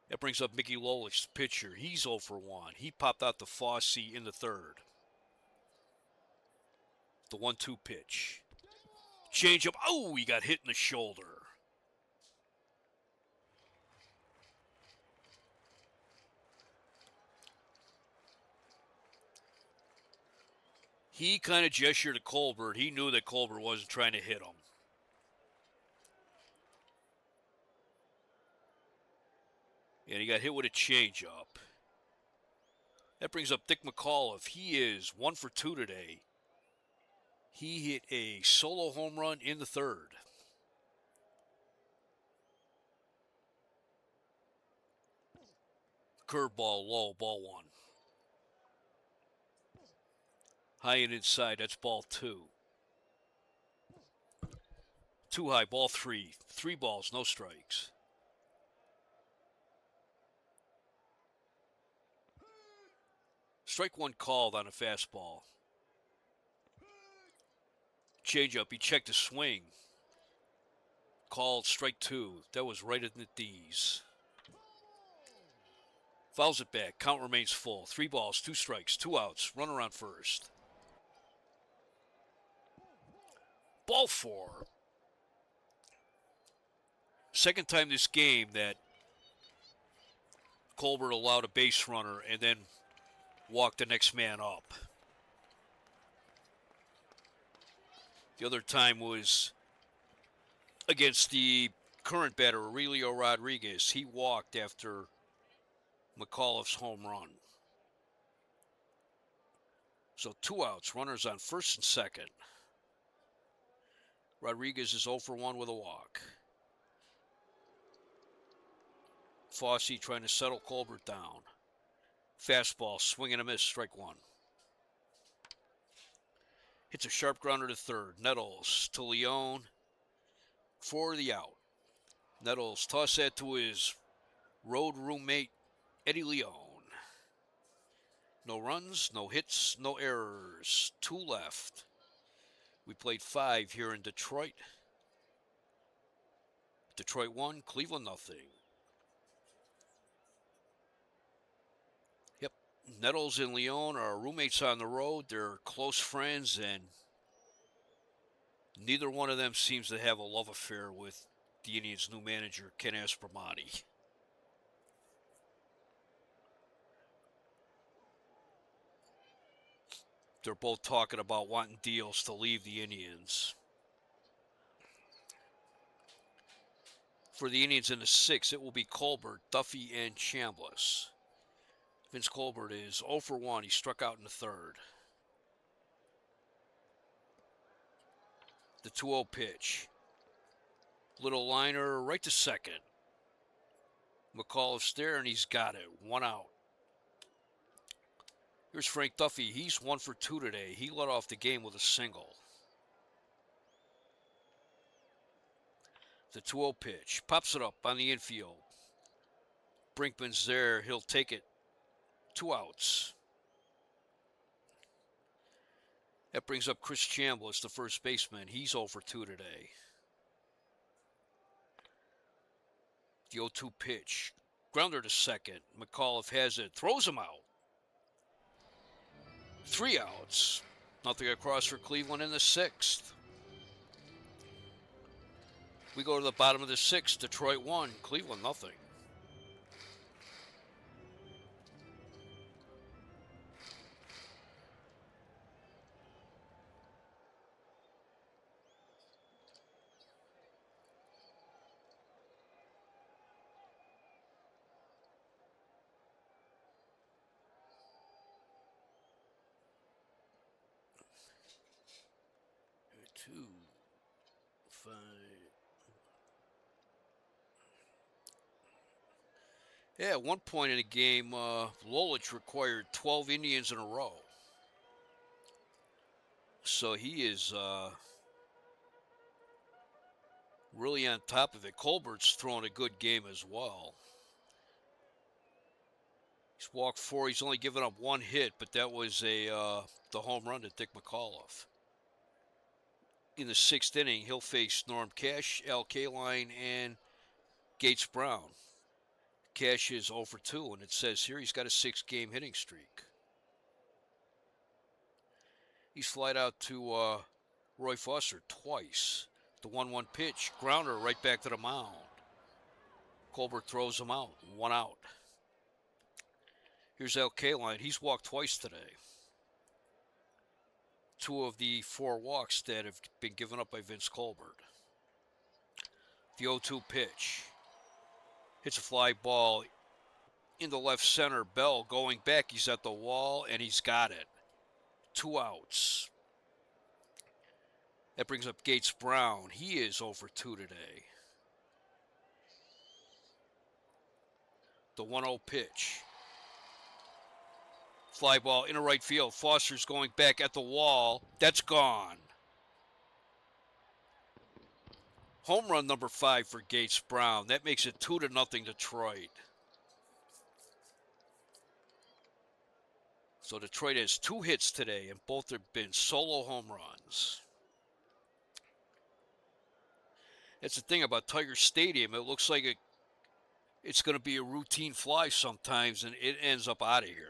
That brings up Mickey Lolich, the pitcher. He's 0 for 1. He popped out to Fosse in the third. The 1-2 pitch. Change up. Oh, he got hit in the shoulder. He kind of gestured to Colbert. He knew that Colbert wasn't trying to hit him. And he got hit with a changeup. That brings up Dick McAuliffe. He is 1 for 2 today. He hit a solo home run in the third. Curveball low, ball 1. High and inside, that's ball 2. Too high, ball 3. 3 balls, no strikes. Strike 1 called on a fastball. Changeup, he checked his swing. Called strike 2. That was right in the D's. Fouls it back. Count remains full. 3 balls, 2 strikes, 2 outs. Runner on first. Ball 4. Second time this game that Colbert allowed a base runner and then walked the next man up. The other time was against the current batter, Aurelio Rodriguez. He walked after McAuliffe's home run. So 2 outs, runners on first and second. Rodriguez is 0 for 1 with a walk. Fosse trying to settle Colbert down. Fastball, swing and a miss, strike 1. Hits a sharp grounder to third. Nettles to Leone for the out. Nettles toss that to his road roommate, Eddie Leone. No runs, no hits, no errors. 2 left. We played 5 here in Detroit. Detroit 1, Cleveland nothing. Yep, Nettles and Leone are roommates on the road. They're close friends, and neither one of them seems to have a love affair with the Indians' new manager, Ken Aspromonte. They're both talking about wanting deals to leave the Indians. For the Indians in the 6th, it will be Colbert, Duffy, and Chambliss. Vince Colbert is 0 for 1. He struck out in the third. The 2-0 pitch. Little liner right to second. McAuliffe's there, and he's got it. 1 out. Here's Frank Duffy. He's 1 for 2 today. He led off the game with a single. The 2-0 pitch. Pops it up on the infield. Brinkman's there. He'll take it. 2 outs. That brings up Chris Chambliss, the first baseman. He's 0 for 2 today. The 0-2 pitch. Grounder to second. McAuliffe has it. Throws him out. 3 outs. Nothing across for Cleveland in the 6th. We go to the bottom of the 6th. Detroit 1, Cleveland nothing. Two, 5. Yeah, at one point in the game, Lolich required 12 Indians in a row. So he is really on top of it. Colbert's throwing a good game as well. He's walked 4. He's only given up 1 hit, but that was the home run to Dick McAuliffe. In the 6th inning, he'll face Norm Cash, Al Kaline, and Gates Brown. Cash is 0 for 2, and it says here he's got a 6-game hitting streak. He's flied out to Roy Foster twice. The 1-1 pitch, grounder right back to the mound. Colbert throws him out, 1 out. Here's Al Kaline. He's walked twice today. two of the 4 walks that have been given up by Vince Colbert. The 0-2 pitch. Hits a fly ball in the left center. Bell going back. He's at the wall, and he's got it. 2 outs. That brings up Gates Brown. He is 0 for 2 today. The 1-0 pitch. Fly ball into right field. Foster's going back at the wall. That's gone. Home run number 5 for Gates Brown. That makes it 2-0 Detroit. So Detroit has 2 hits today, and both have been solo home runs. That's the thing about Tiger Stadium. It looks like it's going to be a routine fly sometimes, and it ends up out of here.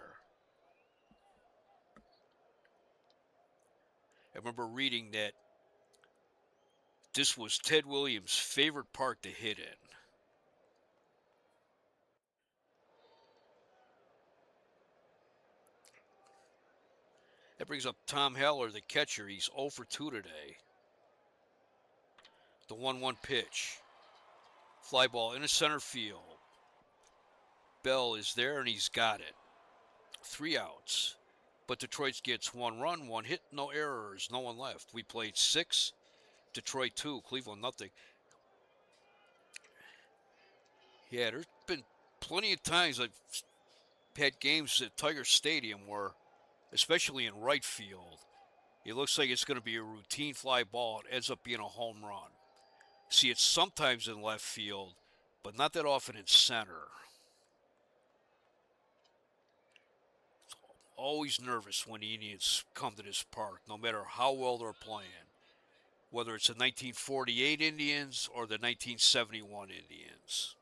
I remember reading that this was Ted Williams' favorite park to hit in. That brings up Tom Heller, the catcher. He's 0 for 2 today. The 1-1 pitch. Fly ball into center field. Bell is there, and he's got it. 3 outs. But Detroit gets 1 run, 1 hit, no errors, no one left. We played 6, Detroit 2, Cleveland nothing. Yeah, there's been plenty of times I've had games at Tiger Stadium where, especially in right field, it looks like it's going to be a routine fly ball. It ends up being a home run. See it sometimes in left field, but not that often in center. Always nervous when the Indians come to this park, no matter how well they're playing. Whether it's the 1948 Indians or the 1971 Indians.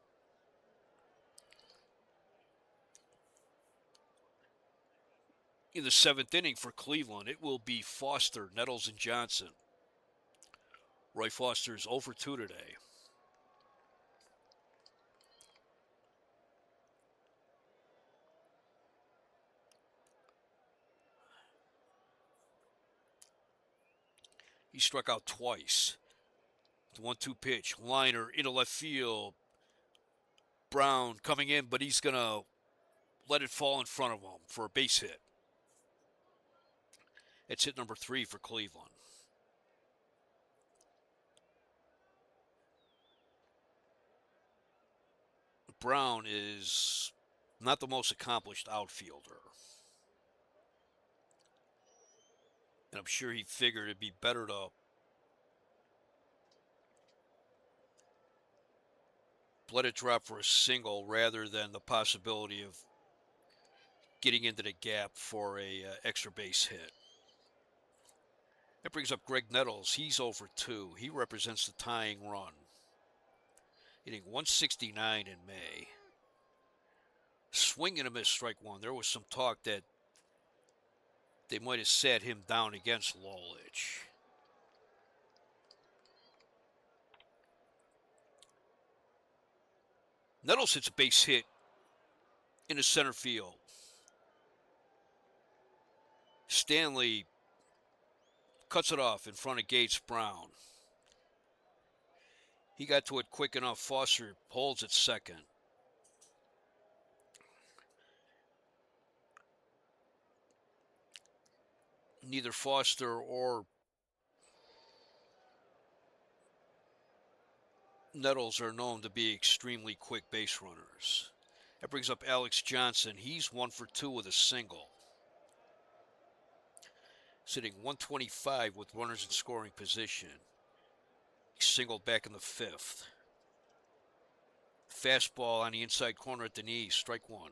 In the 7th inning for Cleveland, it will be Foster, Nettles, and Johnson. Roy Foster is 0 for 2 today. He struck out twice. The 1-2 pitch, liner into left field. Brown coming in, but he's going to let it fall in front of him for a base hit. It's hit number 3 for Cleveland. Brown is not the most accomplished outfielder. And I'm sure he figured it'd be better to let it drop for a single rather than the possibility of getting into the gap for a extra base hit. That brings up Greg Nettles. He's 0 for 2. He represents the tying run. Hitting 169 in May. Swing and a miss, strike 1. There was some talk that they might have sat him down against Lolich. Nettles hits a base hit in the center field. Stanley cuts it off in front of Gates Brown. He got to it quick enough. Foster holds at second. Neither Foster or Nettles are known to be extremely quick base runners. That brings up Alex Johnson. He's 1 for 2 with a single. Sitting 125 with runners in scoring position. He singled back in the 5th. Fastball on the inside corner at the knee, strike 1.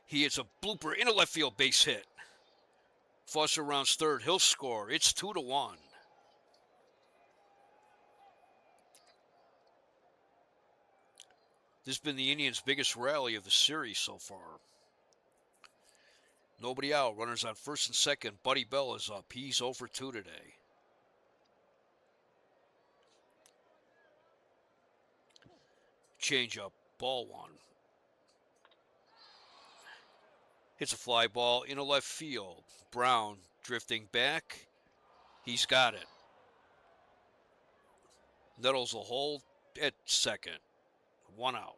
He hits a blooper in a left field base hit. Foster rounds third. He'll score. It's 2-1. This has been the Indians' biggest rally of the series so far. Nobody out. Runners on first and second. Buddy Bell is up. He's 0 for 2 today. Change up. Ball 1. Hits a fly ball into left field. Brown drifting back. He's got it. Nettles will hold at second. 1 out.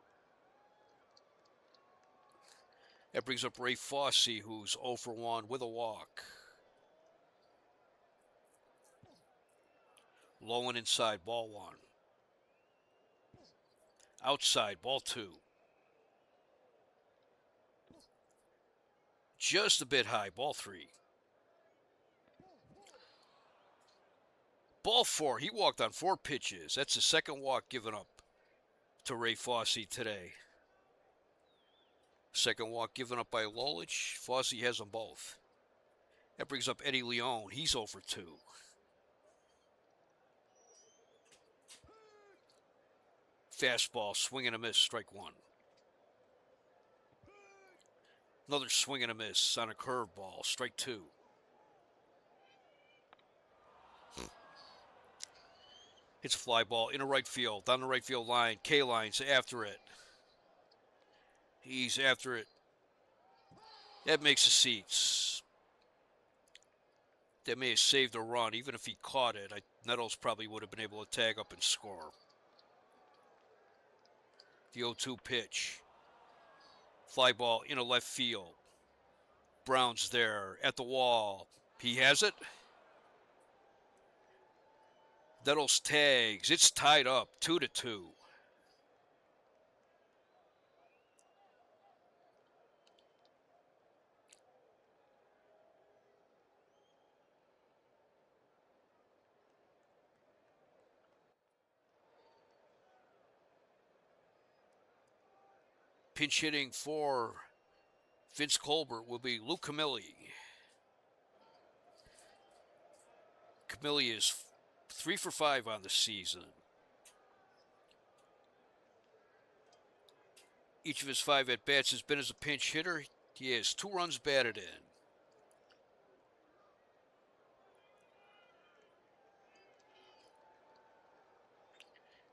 That brings up Ray Fosse, who's 0 for 1 with a walk. Low and inside, ball 1. Outside, ball 2. Just a bit high, ball 3. Ball 4, he walked on 4 pitches. That's the second walk given up to Ray Fosse today. Second walk given up by Lolich. Fosse has them both. That brings up Eddie Leon. He's 0 for 2. Fastball, swing and a miss, strike 1. Another swing and a miss on a curveball, strike 2. Hits a fly ball into right field, down the right field line. K-Line's after it. He's after it. That makes the seats. That may have saved a run. Even if he caught it, Nettles probably would have been able to tag up and score. The 0-2 pitch. Fly ball into left field. Brown's there at the wall. He has it. Nettles tags. It's tied up 2-2. Pinch hitting for Vince Colbert will be Lou Camilli. Camilli is 3 for 5 on the season. Each of his 5 at-bats has been as a pinch hitter. He has 2 runs batted in.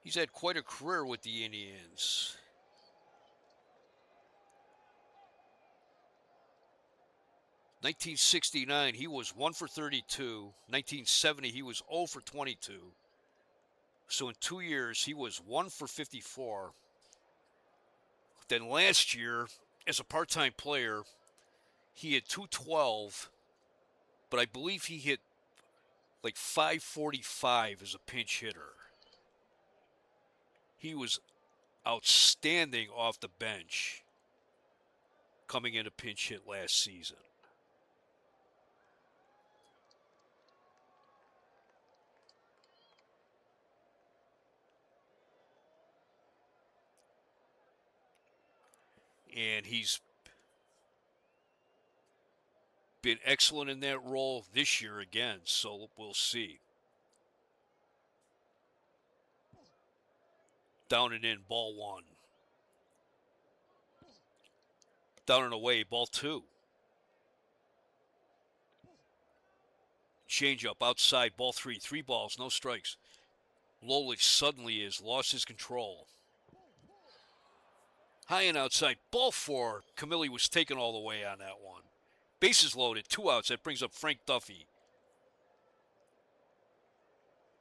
He's had quite a career with the Indians. 1969, he was 1 for 32. 1970, he was 0 for 22. So in 2 years, he was 1 for 54. Then last year, as a part-time player, he had 212, but I believe he hit like 545 as a pinch hitter. He was outstanding off the bench coming into pinch hit last season. And he's been excellent in that role this year again, so we'll see. Down and in, ball 1. Down and away, ball 2. Change-up outside, ball 3. 3 balls, no strikes. Lolich suddenly has lost his control. High and outside, ball 4. Camilli was taken all the way on that one. Bases loaded, 2 outs. That brings up Frank Duffy.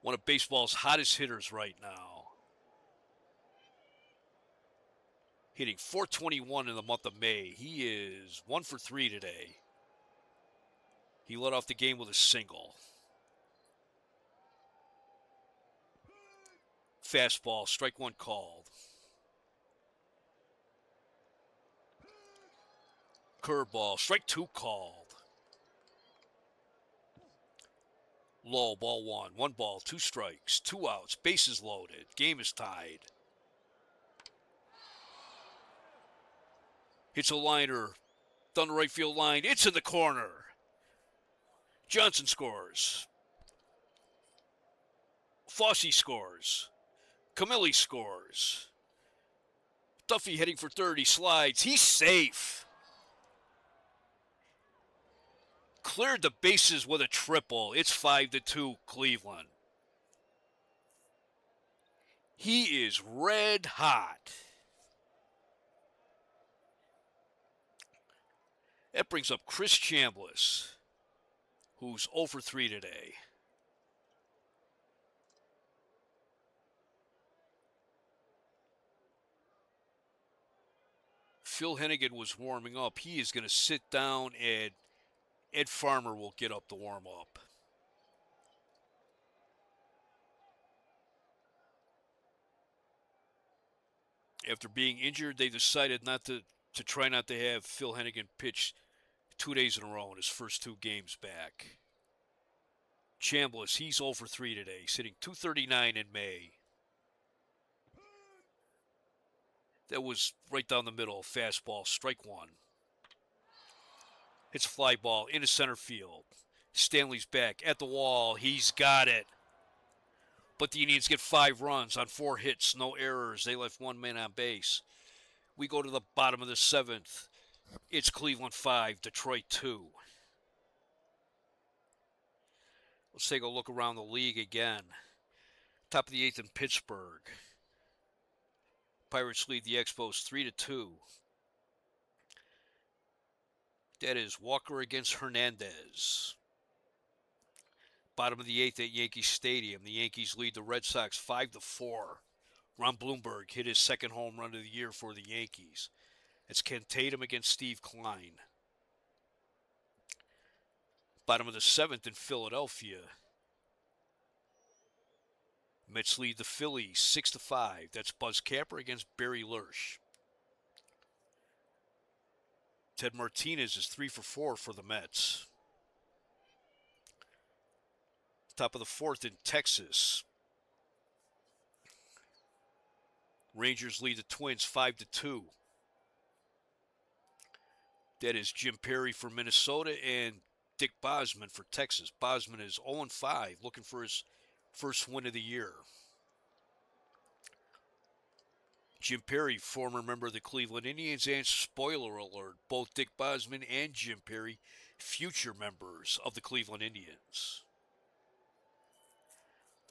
One of baseball's hottest hitters right now. Hitting .421 in the month of May. He is 1 for 3 today. He led off the game with a single. Fastball, strike 1 called. Curveball, strike 2 called. Low, ball 1. 1 ball, 2 strikes, 2 outs, bases loaded. Game is tied. Hits a liner down the right field line. It's in the corner. Johnson scores. Fosse scores. Camilli scores. Duffy heading for third. He slides. He's safe. Cleared the bases with a triple. It's 5-2 Cleveland. He is red hot. That brings up Chris Chambliss, who's 0 for 3 today. Phil Hennigan was warming up. He is going to sit down, and Ed Farmer will get up to warm up. After being injured, they decided not to try not to have Phil Hennigan pitch 2 days in a row in his first 2 games back. Chambliss, he's 0 for 3 today, sitting .239 in May. That was right down the middle, fastball, strike 1. It's a fly ball into center field. Stanley's back at the wall. He's got it. But the Indians get 5 runs on 4 hits, no errors. They left 1 man on base. We go to the bottom of the 7th. It's Cleveland 5, Detroit 2. Let's take a look around the league again. Top of the 8th in Pittsburgh. Pirates lead the Expos 3-2. That is Walker against Hernandez. Bottom of the 8th at Yankee Stadium. The Yankees lead the Red Sox 5-4. Ron Blomberg hit his 2nd home run of the year for the Yankees. It's Ken Tatum against Steve Klein. Bottom of the 7th in Philadelphia. Mets lead the Phillies 6-5. That's Buzz Capper against Barry Lersch. Ted Martinez is 3 for 4 for the Mets. Top of the 4th in Texas. Rangers lead the Twins 5-2. That is Jim Perry for Minnesota and Dick Bosman for Texas. Bosman is 0-5, looking for his first win of the year. Jim Perry, former member of the Cleveland Indians, and spoiler alert, both Dick Bosman and Jim Perry, future members of the Cleveland Indians.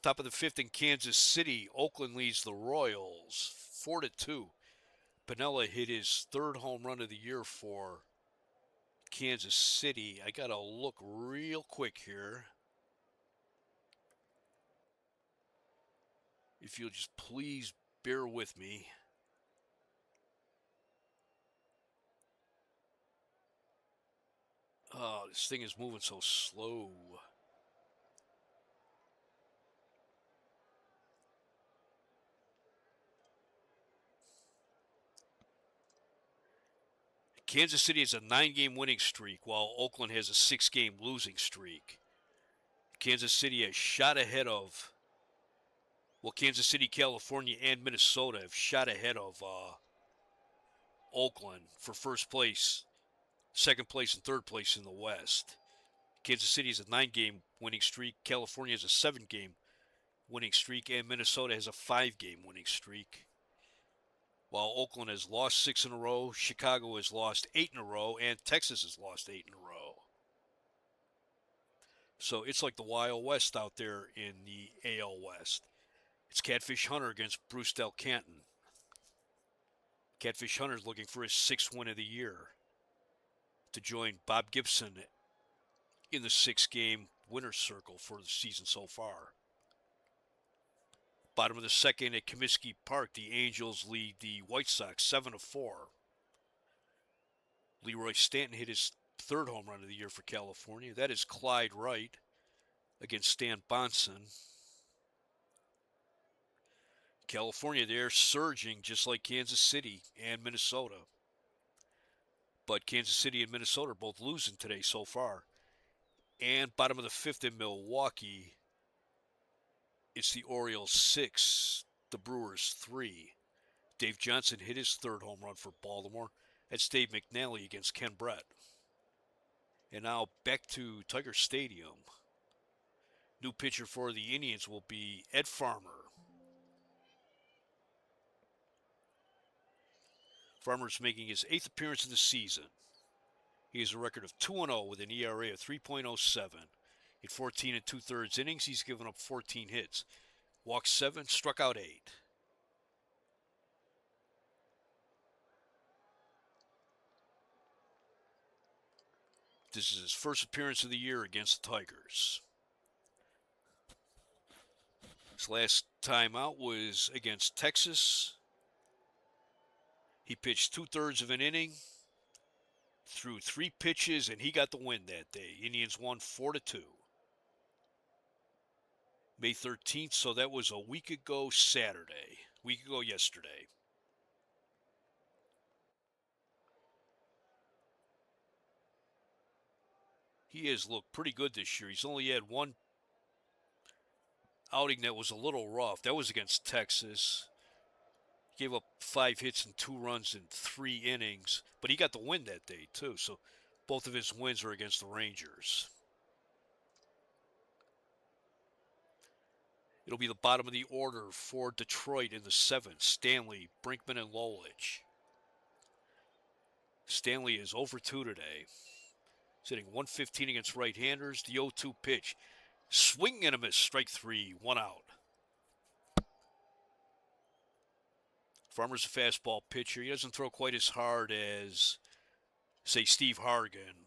Top of the 5th in Kansas City, Oakland leads the Royals 4-2. Piniella hit his 3rd home run of the year for Kansas City. I got to look real quick here. If you'll just please bear with me. Oh, this thing is moving so slow. Kansas City has a 9-game winning streak, while Oakland has a 6-game losing streak. Kansas City is shot ahead of, well, Kansas City, California, and Minnesota have shot ahead of Oakland for first place, 2nd place, and 3rd place in the West. Kansas City has a 9-game winning streak. California has a 7-game winning streak, and Minnesota has a 5-game winning streak. While Oakland has lost 6 in a row, Chicago has lost 8 in a row, and Texas has lost 8 in a row. So it's like the Wild West out there in the AL West. It's Catfish Hunter against Bruce Del Canton. Catfish Hunter's looking for his 6th win of the year to join Bob Gibson in the 6-game winner's circle for the season so far. Bottom of the 2nd at Comiskey Park, the Angels lead the White Sox 7-4. Leroy Stanton hit his 3rd home run of the year for California. That is Clyde Wright against Stan Bonson. California, they're surging just like Kansas City and Minnesota. But Kansas City and Minnesota are both losing today so far. And bottom of the 5th in Milwaukee, it's the Orioles 6, the Brewers 3. Dave Johnson hit his 3rd home run for Baltimore. That's Dave McNally against Ken Brett. And now back to Tiger Stadium. New pitcher for the Indians will be Ed Farmer. Farmer's making his 8th appearance of the season. He has a record of 2-0 with an ERA of 3.07. In 14 2/3 innings, he's given up 14 hits. Walked 7, struck out 8. This is his first appearance of the year against the Tigers. His last time out was against Texas. He pitched 2/3 of an inning, threw 3 pitches, and he got the win that day. Indians won 4-2. May 13th, so that was a week ago Saturday. Week ago yesterday. He has looked pretty good this year. He's only had one outing that was a little rough. That was against Texas. He gave up 5 hits and 2 runs in 3 innings, but he got the win that day too. So both of his wins are against the Rangers. It'll be the bottom of the order for Detroit in the 7th. Stanley, Brinkman, and Lolich. Stanley is 0-2 today. He's hitting .115 against right-handers. The 0-2 pitch. Swing and a miss. Strike 3. 1 out. Farmer's a fastball pitcher. He doesn't throw quite as hard as, say, Steve Hargan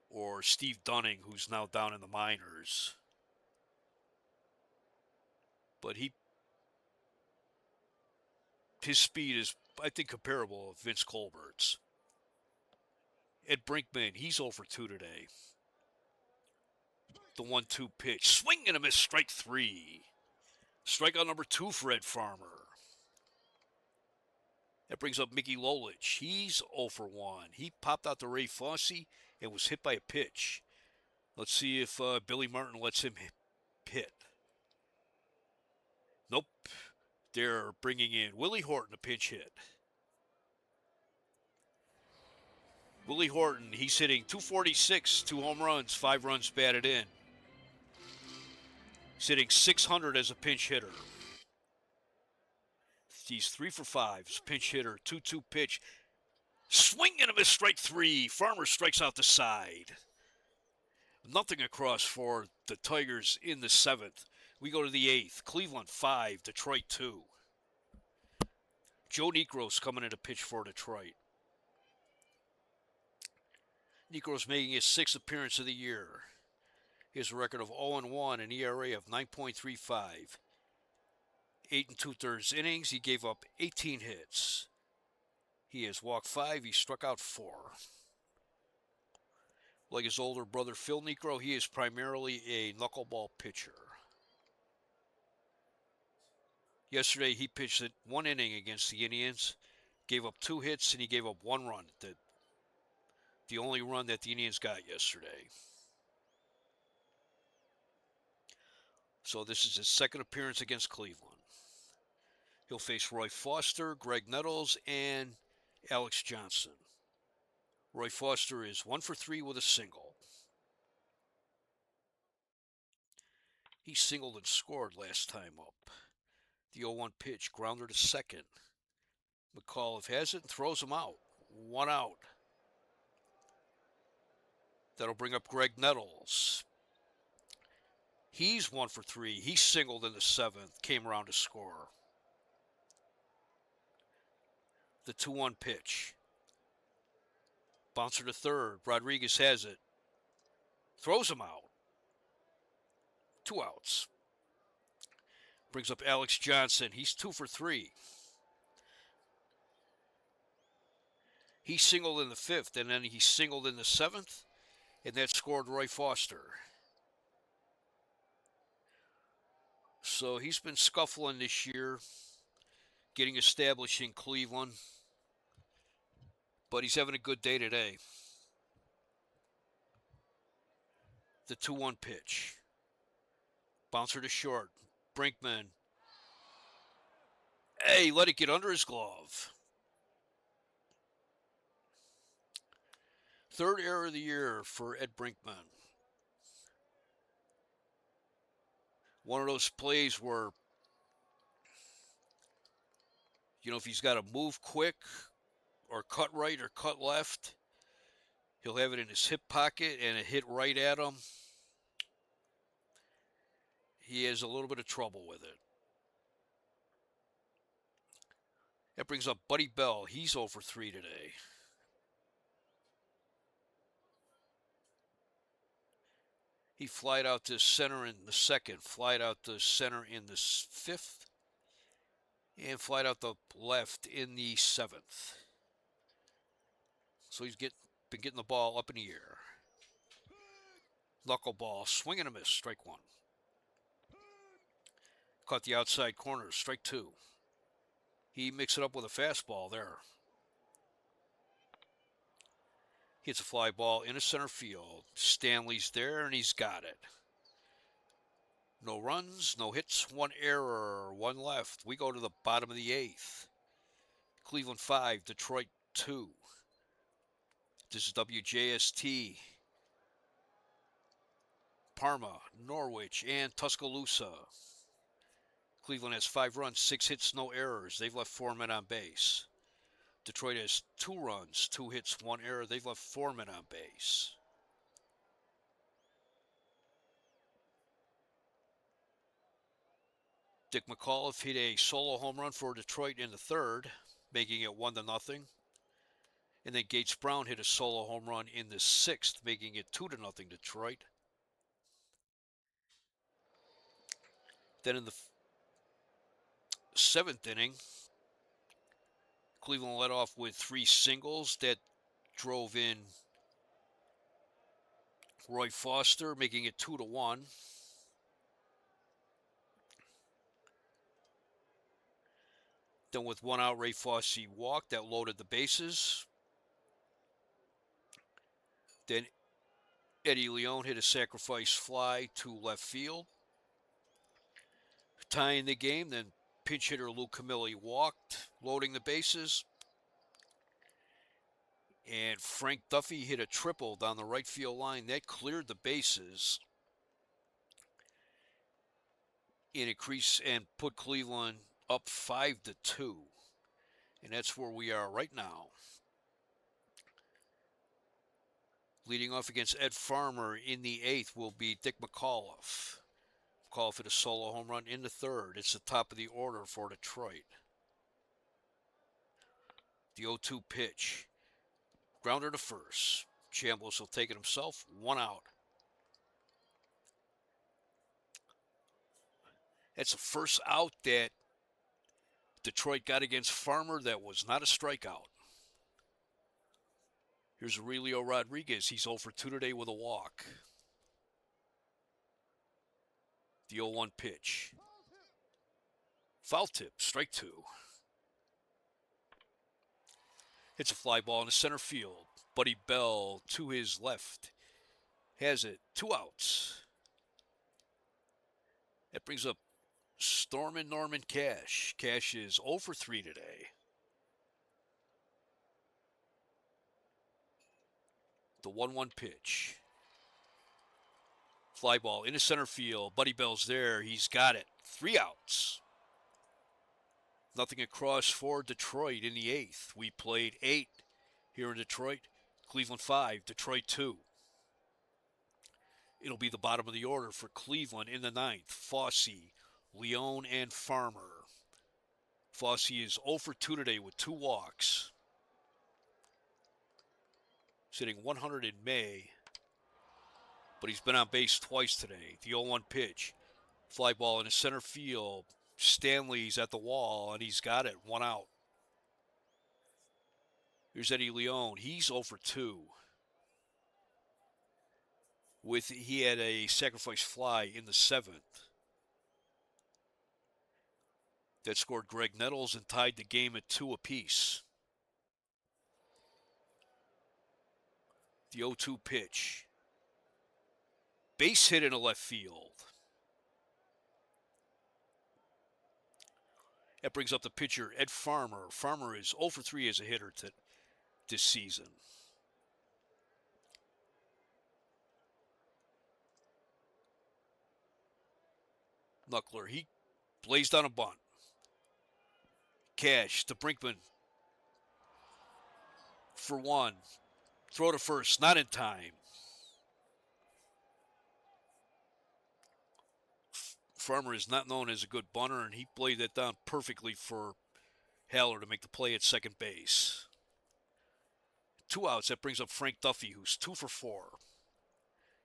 or Steve Dunning, who's now down in the minors. But his speed is, I think, comparable to Vince Colbert's. Ed Brinkman, he's 0-2 today. The 1-2 pitch. Swing and a miss. Strike 3. Strikeout number 2 for Ed Farmer. That brings up Mickey Lolich. He's 0-1. He popped out to Ray Fosse and was hit by a pitch. Let's see if Billy Martin lets him hit. Nope. They're bringing in Willie Horton, a pinch hit. Willie Horton, he's hitting .246, 2 home runs, 5 runs batted in. He's hitting .600 as a pinch hitter. He's 3 for 5 as a pinch hitter. 2-2 pitch. Swing and a miss. Strike 3. Farmer strikes out the side. Nothing across for the Tigers in the 7th. We go to the 8th. Cleveland 5, Detroit 2. Joe Niekros coming in to pitch for Detroit. Niekros making his 6th appearance of the year. He has a record of 0-1, an ERA of 9.35. 8 2/3 innings. He gave up 18 hits. He has walked 5. He struck out 4. Like his older brother Phil Niekro, he is primarily a knuckleball pitcher. Yesterday, he pitched 1 inning against the Indians, gave up 2 hits, and he gave up 1 run. The only run that the Indians got yesterday. So this is his 2nd appearance against Cleveland. He'll face Roy Foster, Greg Nettles, and Alex Johnson. Roy Foster is 1 for 3 with a single. He singled and scored last time up. The 0-1 pitch, grounder to second. McAuliffe has it and throws him out. 1 out. That'll bring up Greg Nettles. He's 1 for 3. He singled in the 7th, came around to score. The 2-1 pitch. Bouncer to third. Rodriguez has it. Throws him out. 2 outs. Brings up Alex Johnson. He's 2 for 3. He singled in the 5th, and then he singled in the 7th, and that scored Roy Foster. So he's been scuffling this year, getting established in Cleveland, but he's having a good day today. The 2-1 pitch. Bouncer to short. Brinkman. Hey, let it get under his glove. 3rd error of the year for Ed Brinkman. One of those plays where, if he's got to move quick or cut right or cut left, he'll have it in his hip pocket and it hit right at him. He has a little bit of trouble with it. That brings up Buddy Bell. He's 0 for 3 today. He flied out to center in the second, flied out to center in the fifth, and flied out the left in the seventh. So he's been getting the ball up in the air. Knuckleball, swing and a miss, strike one. Caught the outside corner, strike two. He mixed it up with a fastball there. Hits a fly ball into center field. Stanley's there, and he's got it. No runs, no hits, one error, one left. We go to the bottom of the eighth. Cleveland 5, Detroit 2. This is WJST. Parma, Norwich, and Tuscaloosa. Cleveland has 5 runs, 6 hits, no errors. They've left 4 men on base. Detroit has 2 runs, 2 hits, 1 error. They've left 4 men on base. Dick McAuliffe hit a solo home run for Detroit in the third, making it 1-0. And then Gates Brown hit a solo home run in the sixth, making it 2-0 Detroit. Then in the seventh inning, Cleveland led off with 3 singles that drove in Roy Foster, making it 2-1. Then with 1 out, Ray Fosse walked. That loaded the bases. Then Eddie Leon hit a sacrifice fly to left field, tying the game. Then pinch hitter Lou Camilli walked, loading the bases. And Frank Duffy hit a triple down the right field line. That cleared the bases in a crease and put Cleveland up 5-2. And that's where we are right now. Leading off against Ed Farmer in the eighth will be Dick McAuliffe. McAuliffe hit a solo home run in the third. It's the top of the order for Detroit. The 0-2 pitch. Grounder to first. Chambliss will take it himself. 1 out. That's the first out that Detroit got against Farmer that was not a strikeout. Here's Aurelio Rodriguez. He's 0 for 2 today with a walk. The 0-1 pitch. Foul tip, strike 2. Hits a fly ball in the center field. Buddy Bell to his left has it. 2 outs. That brings up Stormin' Norman Cash. Cash is 0 for 3 today. The 1-1 pitch. Fly ball into center field. Buddy Bell's there. He's got it. 3 outs. Nothing across for Detroit in the eighth. We played 8 here in Detroit. Cleveland 5, Detroit 2. It'll be the bottom of the order for Cleveland in the ninth. Fosse, Leon, and Farmer. Fosse is 0 for 2 today with 2 walks. Sitting 100 in May, but he's been on base twice today. The 0-1 pitch. Fly ball in the center field. Stanley's at the wall, and he's got it. 1 out. Here's Eddie Leon. He's 0 for 2. He had a sacrifice fly in the seventh that scored Greg Nettles and tied the game at 2 apiece. The 0-2 pitch. Base hit into left field. That brings up the pitcher, Ed Farmer. Farmer is 0 for 3 as a hitter this season. Knuckler, he blazed on a bunt. Cash to Brinkman for 1. Throw to first, not in time. Farmer is not known as a good bunter, and he played that down perfectly for Haller to make the play at second base. 2 outs. That brings up Frank Duffy, who's 2 for 4.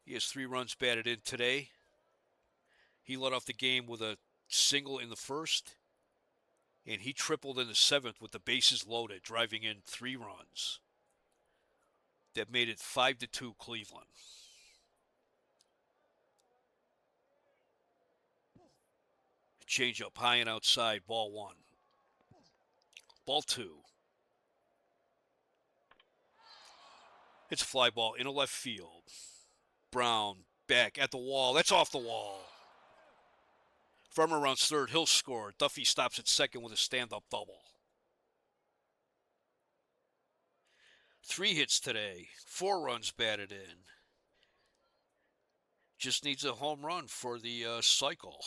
He has 3 runs batted in today. He led off the game with a single in the first, and he tripled in the 7th with the bases loaded, driving in 3 runs. That made it 5-2 Cleveland. Change up high and outside, ball 1. Ball 2. It's a fly ball into left field. Brown back at the wall. That's off the wall. Farmer rounds third. He'll score. Duffy stops at second with a stand-up double. 3 hits today. 4 runs batted in. Just needs a home run for the cycle.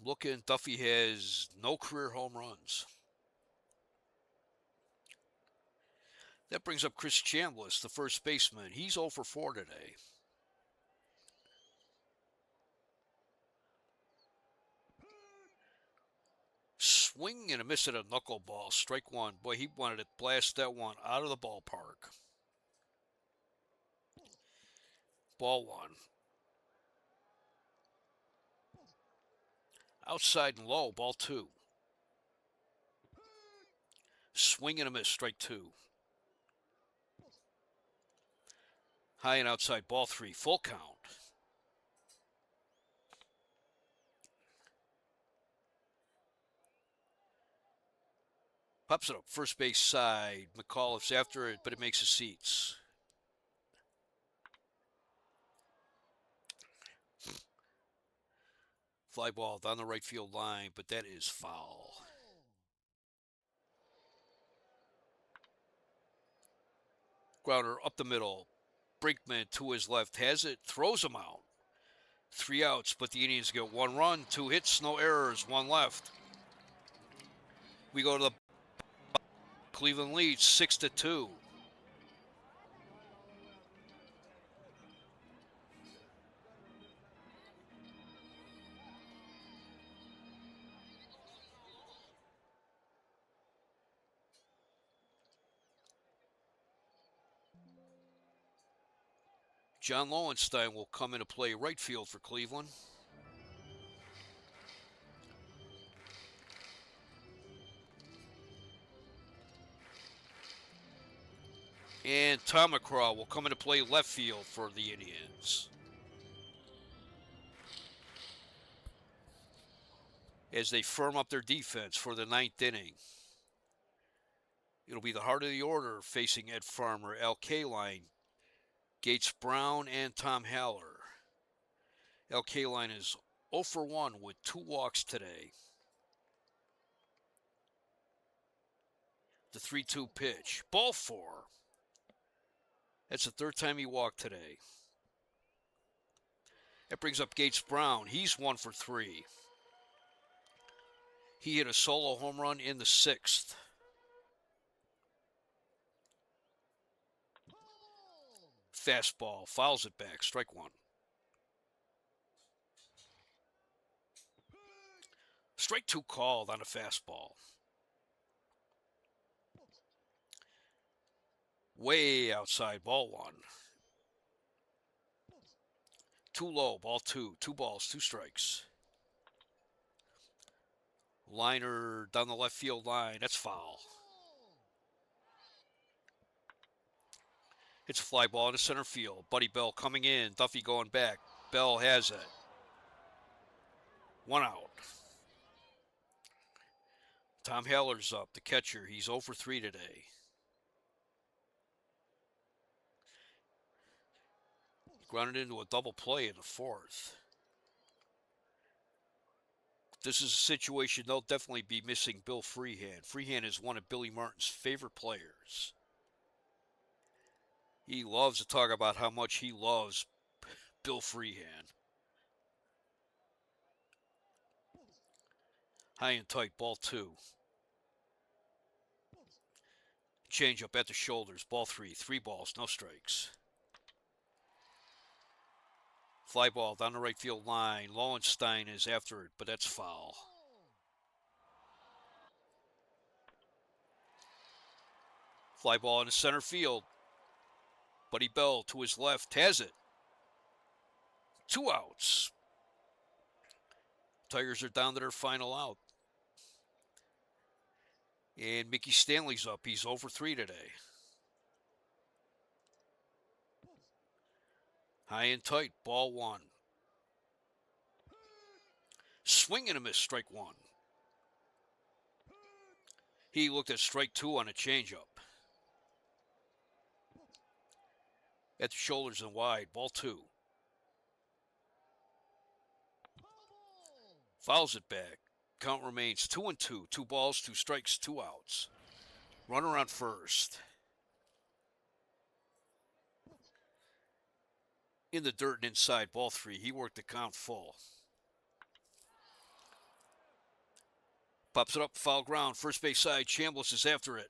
Looking, Duffy has no career home runs. That brings up Chris Chambliss, the first baseman. He's 0 for 4 today. Swing and a miss at a knuckleball. Strike 1. Boy, he wanted to blast that one out of the ballpark. Ball 1. Outside and low, ball 2. Swing and a miss, strike 2. High and outside, ball 3, full count. Pops it up, first base side. McAuliffe's after it, but it makes the seats. Fly ball down the right field line, but that is foul. Grounder up the middle. Brinkman to his left has it, throws him out. 3 outs, but the Indians get 1 run, 2 hits, no errors, 1 left. We go to the Cleveland leads 6-2. John Lowenstein will come into play right field for Cleveland. And Tom McCraw will come into play left field for the Indians. As they firm up their defense for the 9th inning. It'll be the heart of the order facing Ed Farmer, Al Kaline, Gates Brown, and Tom Haller. Al Kaline is 0 for 1 with 2 walks today. The 3-2 pitch. Ball 4. That's the 3rd time he walked today. That brings up Gates Brown. He's 1 for 3. He hit a solo home run in the 6th. Fastball, fouls it back, strike 1. Strike 2 called on a fastball. Way outside, ball 1. Too low, ball 2. 2 balls, 2 strikes. Liner down the left field line, that's foul. It's a fly ball into center field. Buddy Bell coming in. Duffy going back. Bell has it. 1 out. Tom Haller's up, the catcher. He's 0 for 3 today. Grounded into a double play in the 4th. This is a situation they'll definitely be missing Bill Freehan. Freehan is one of Billy Martin's favorite players. He loves to talk about how much he loves Bill Freehan. High and tight, ball 2. Change up at the shoulders, ball 3. 3 balls, no strikes. Fly ball down the right field line. Lowenstein is after it, but that's foul. Fly ball in the center field. Buddy Bell to his left has it. 2 outs. Tigers are down to their final out. And Mickey Stanley's up. He's over 3 today. High and tight. Ball 1. Swing and a miss. Strike 1. He looked at strike 2 on a changeup. At the shoulders and wide. Ball 2. Fouls it back. Count remains 2-2. 2 balls, 2 strikes, 2 outs. Runner on first. In the dirt and inside. Ball 3. He worked the count full. Pops it up. Foul ground. First base side. Chambliss is after it.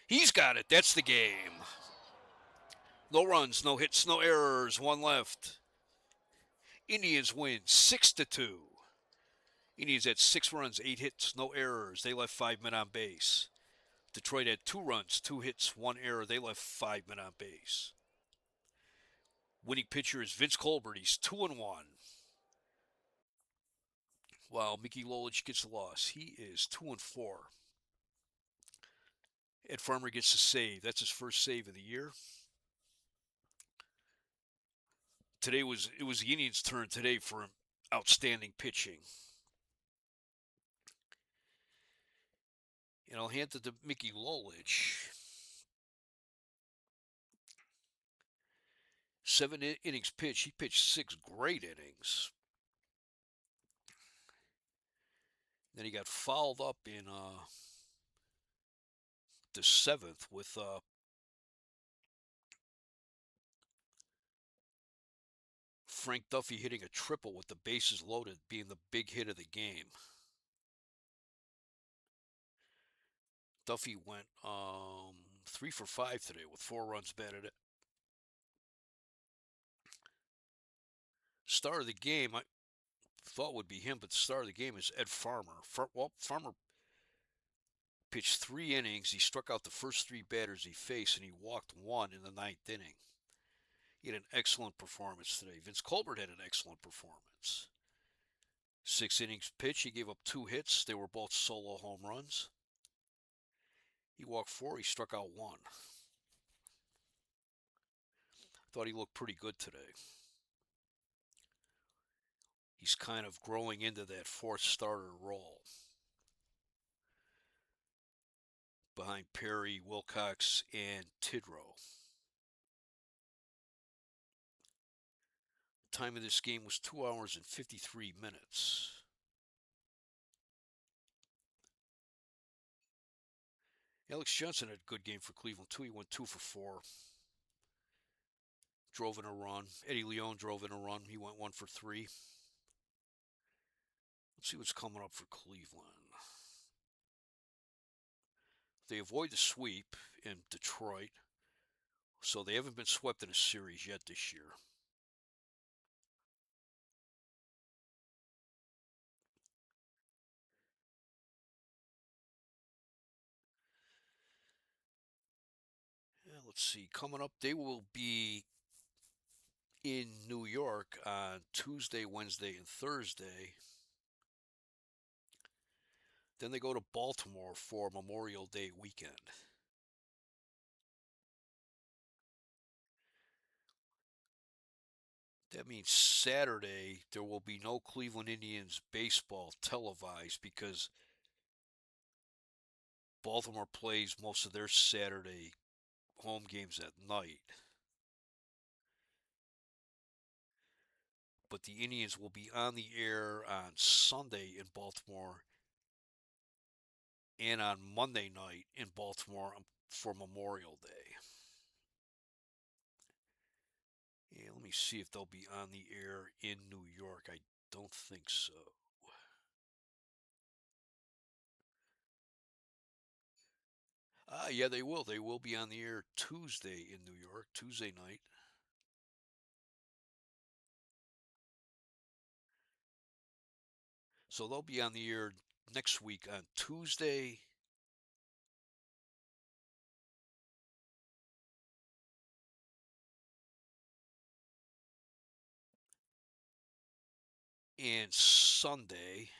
He's got it. That's the game. No runs, no hits, no errors. 1 left. Indians win 6-2. Indians had 6 runs, 8 hits, no errors. They left 5 men on base. Detroit had 2 runs, 2 hits, 1 error. They left 5 men on base. Winning pitcher is Vince Colbert. He's 2-1. While Mickey Lolich gets the loss, he is 2-4. Ed Farmer gets the save. That's his first save of the year. It was the Indians' turn today for outstanding pitching. And I'll hand it to Mickey Lolich. 7 innings pitched. He pitched 6 great innings. Then he got fouled up in the 7th with Frank Duffy hitting a triple with the bases loaded, being the big hit of the game. Duffy went 3 for 5 today with 4 runs batted in. Star of the game, I thought would be him, but the star of the game is Ed Farmer. Farmer pitched 3 innings. He struck out the first 3 batters he faced, and he walked 1 in the 9th inning. He had an excellent performance today. Vince Colbert had an excellent performance. 6 innings pitched. He gave up 2 hits. They were both solo home runs. He walked 4. He struck out 1. Thought he looked pretty good today. He's kind of growing into that 4th starter role. Behind Perry, Wilcox, and Tidrow. The time of this game was 2 hours and 53 minutes. Alex Johnson had a good game for Cleveland, too. He went 2 for 4. Drove in a run. Eddie Leon drove in a run. He went 1 for 3. Let's see what's coming up for Cleveland. They avoid the sweep in Detroit, so they haven't been swept in a series yet this year. Let's see. Coming up, they will be in New York on Tuesday, Wednesday, and Thursday. Then they go to Baltimore for Memorial Day weekend. That means Saturday there will be no Cleveland Indians baseball televised because Baltimore plays most of their Saturday home games at night. But the Indians will be on the air on Sunday in Baltimore and on Monday night in Baltimore for Memorial Day. Yeah, let me see if they'll be on the air in New York. I don't think so. Yeah, they will. They will be on the air Tuesday in New York, Tuesday night. So they'll be on the air next week on Tuesday and Sunday.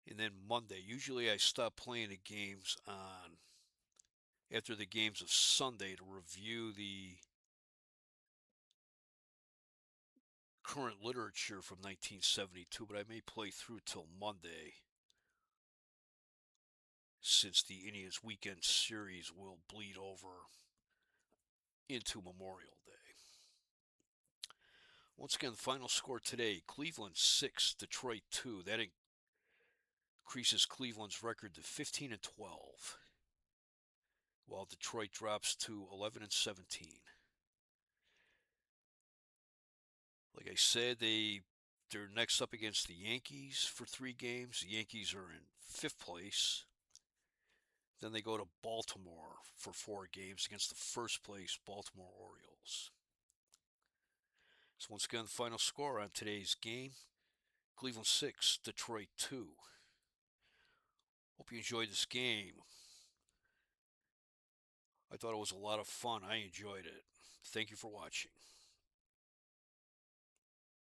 And then Monday. Usually I stop playing the games on after the games of Sunday to review the current literature from 1972, but I may play through till Monday since the Indians weekend series will bleed over into Memorial Day. Once again, the final score today, Cleveland 6, Detroit 2. That increases Cleveland's record to 15 and 12, while Detroit drops to 11 and 17. Like I said, they're next up against the Yankees for 3 games. The Yankees are in 5th place. Then they go to Baltimore for 4 games against the first place Baltimore Orioles. So once again, the final score on today's game, Cleveland 6, Detroit 2. Hope you enjoyed this game. I thought it was a lot of fun. I enjoyed it. Thank you for watching.